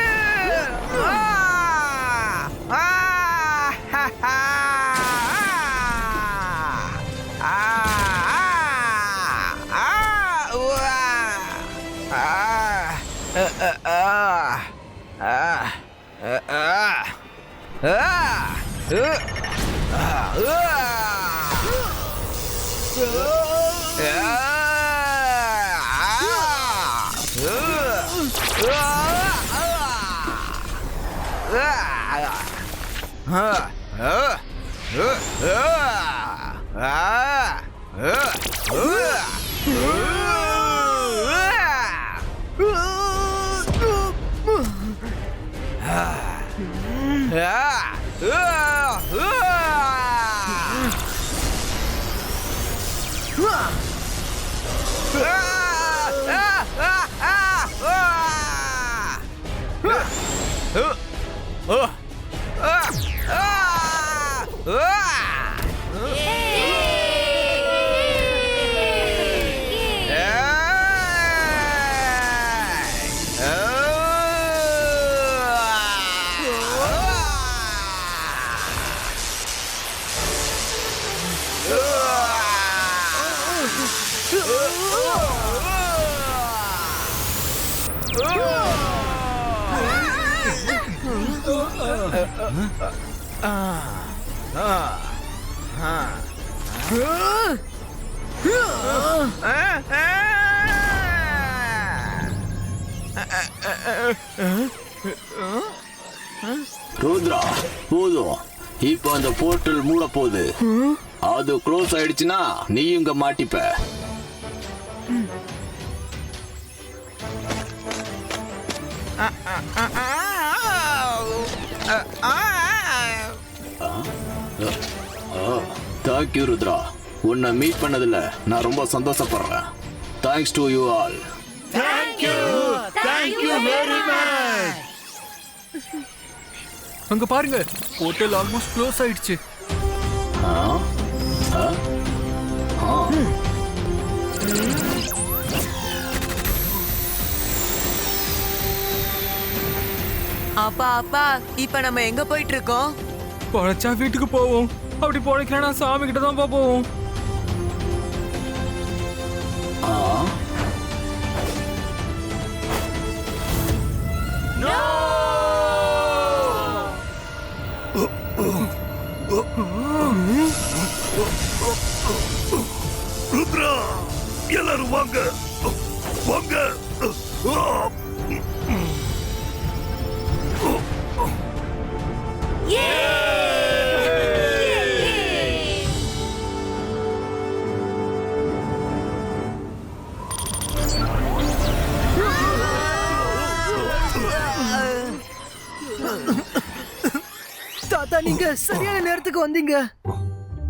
ருத்ரா போதும், இப்ப அந்த போர்ட்டல் மூட போகுது. அது க்ளோஸ் ஆயிடுச்சுன்னா நீ இங்க மாட்டிப்ப. தேங்க்யூ ருத்ரா, உன்னை மீட் பண்ணதுல நான் ரொம்ப சந்தோஷப்படுறேன். Thanks to you all. அங்க பாருங்க, ஹோட்டல் ஆல்மோஸ்ட் க்ளோஸ் ஆயிடுச்சு. அப்பா அப்பா இப்ப நம்ம எங்க போயிட்டு இருக்கோம்? பொழைச்சா வீட்டுக்கு போவோம், அப்படி பொழைக்கலன்னா சாமி கிட்ட தான் போவோம். ருத்ரா, எல்லாரும் வாங்க வாங்க. தாத்தா, நீங்க சரியான நேரத்துக்கு வந்தீங்க,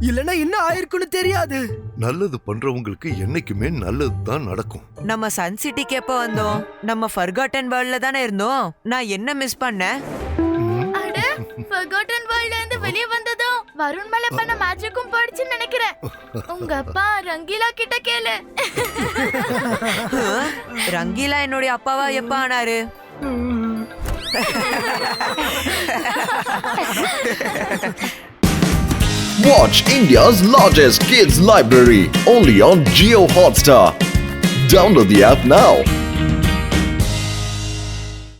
இல்லனா என்ன ஆயிருக்குன்னு தெரியாது. நல்லது பண்றவங்களுக்கு என்னைக்குமே நல்லது தான் நடக்கும். நம்ம சன் சிட்டிக்கு எப்ப வந்தோம்? நம்ம ஃபர்காட்டன் வேர்ல்ட்ல தானே இருந்தோம். நான் என்ன மிஸ் பண்ணேன்? அட, ஃபர்காட்டன் வேர்ல்ட்ல இருந்து வெளிய வந்ததும் வருண் மேல பண்ண மேஜிக்கும் போயிடுச்சுன்னு நினைக்கிறேன். உங்க அப்பா ரங்கீலா கிட்ட கேளு. ரங்கீலா என்னுடைய அப்பாவா எப்ப ஆனாரு? Watch India's largest kids library only on Jio Hotstar. Download the app now.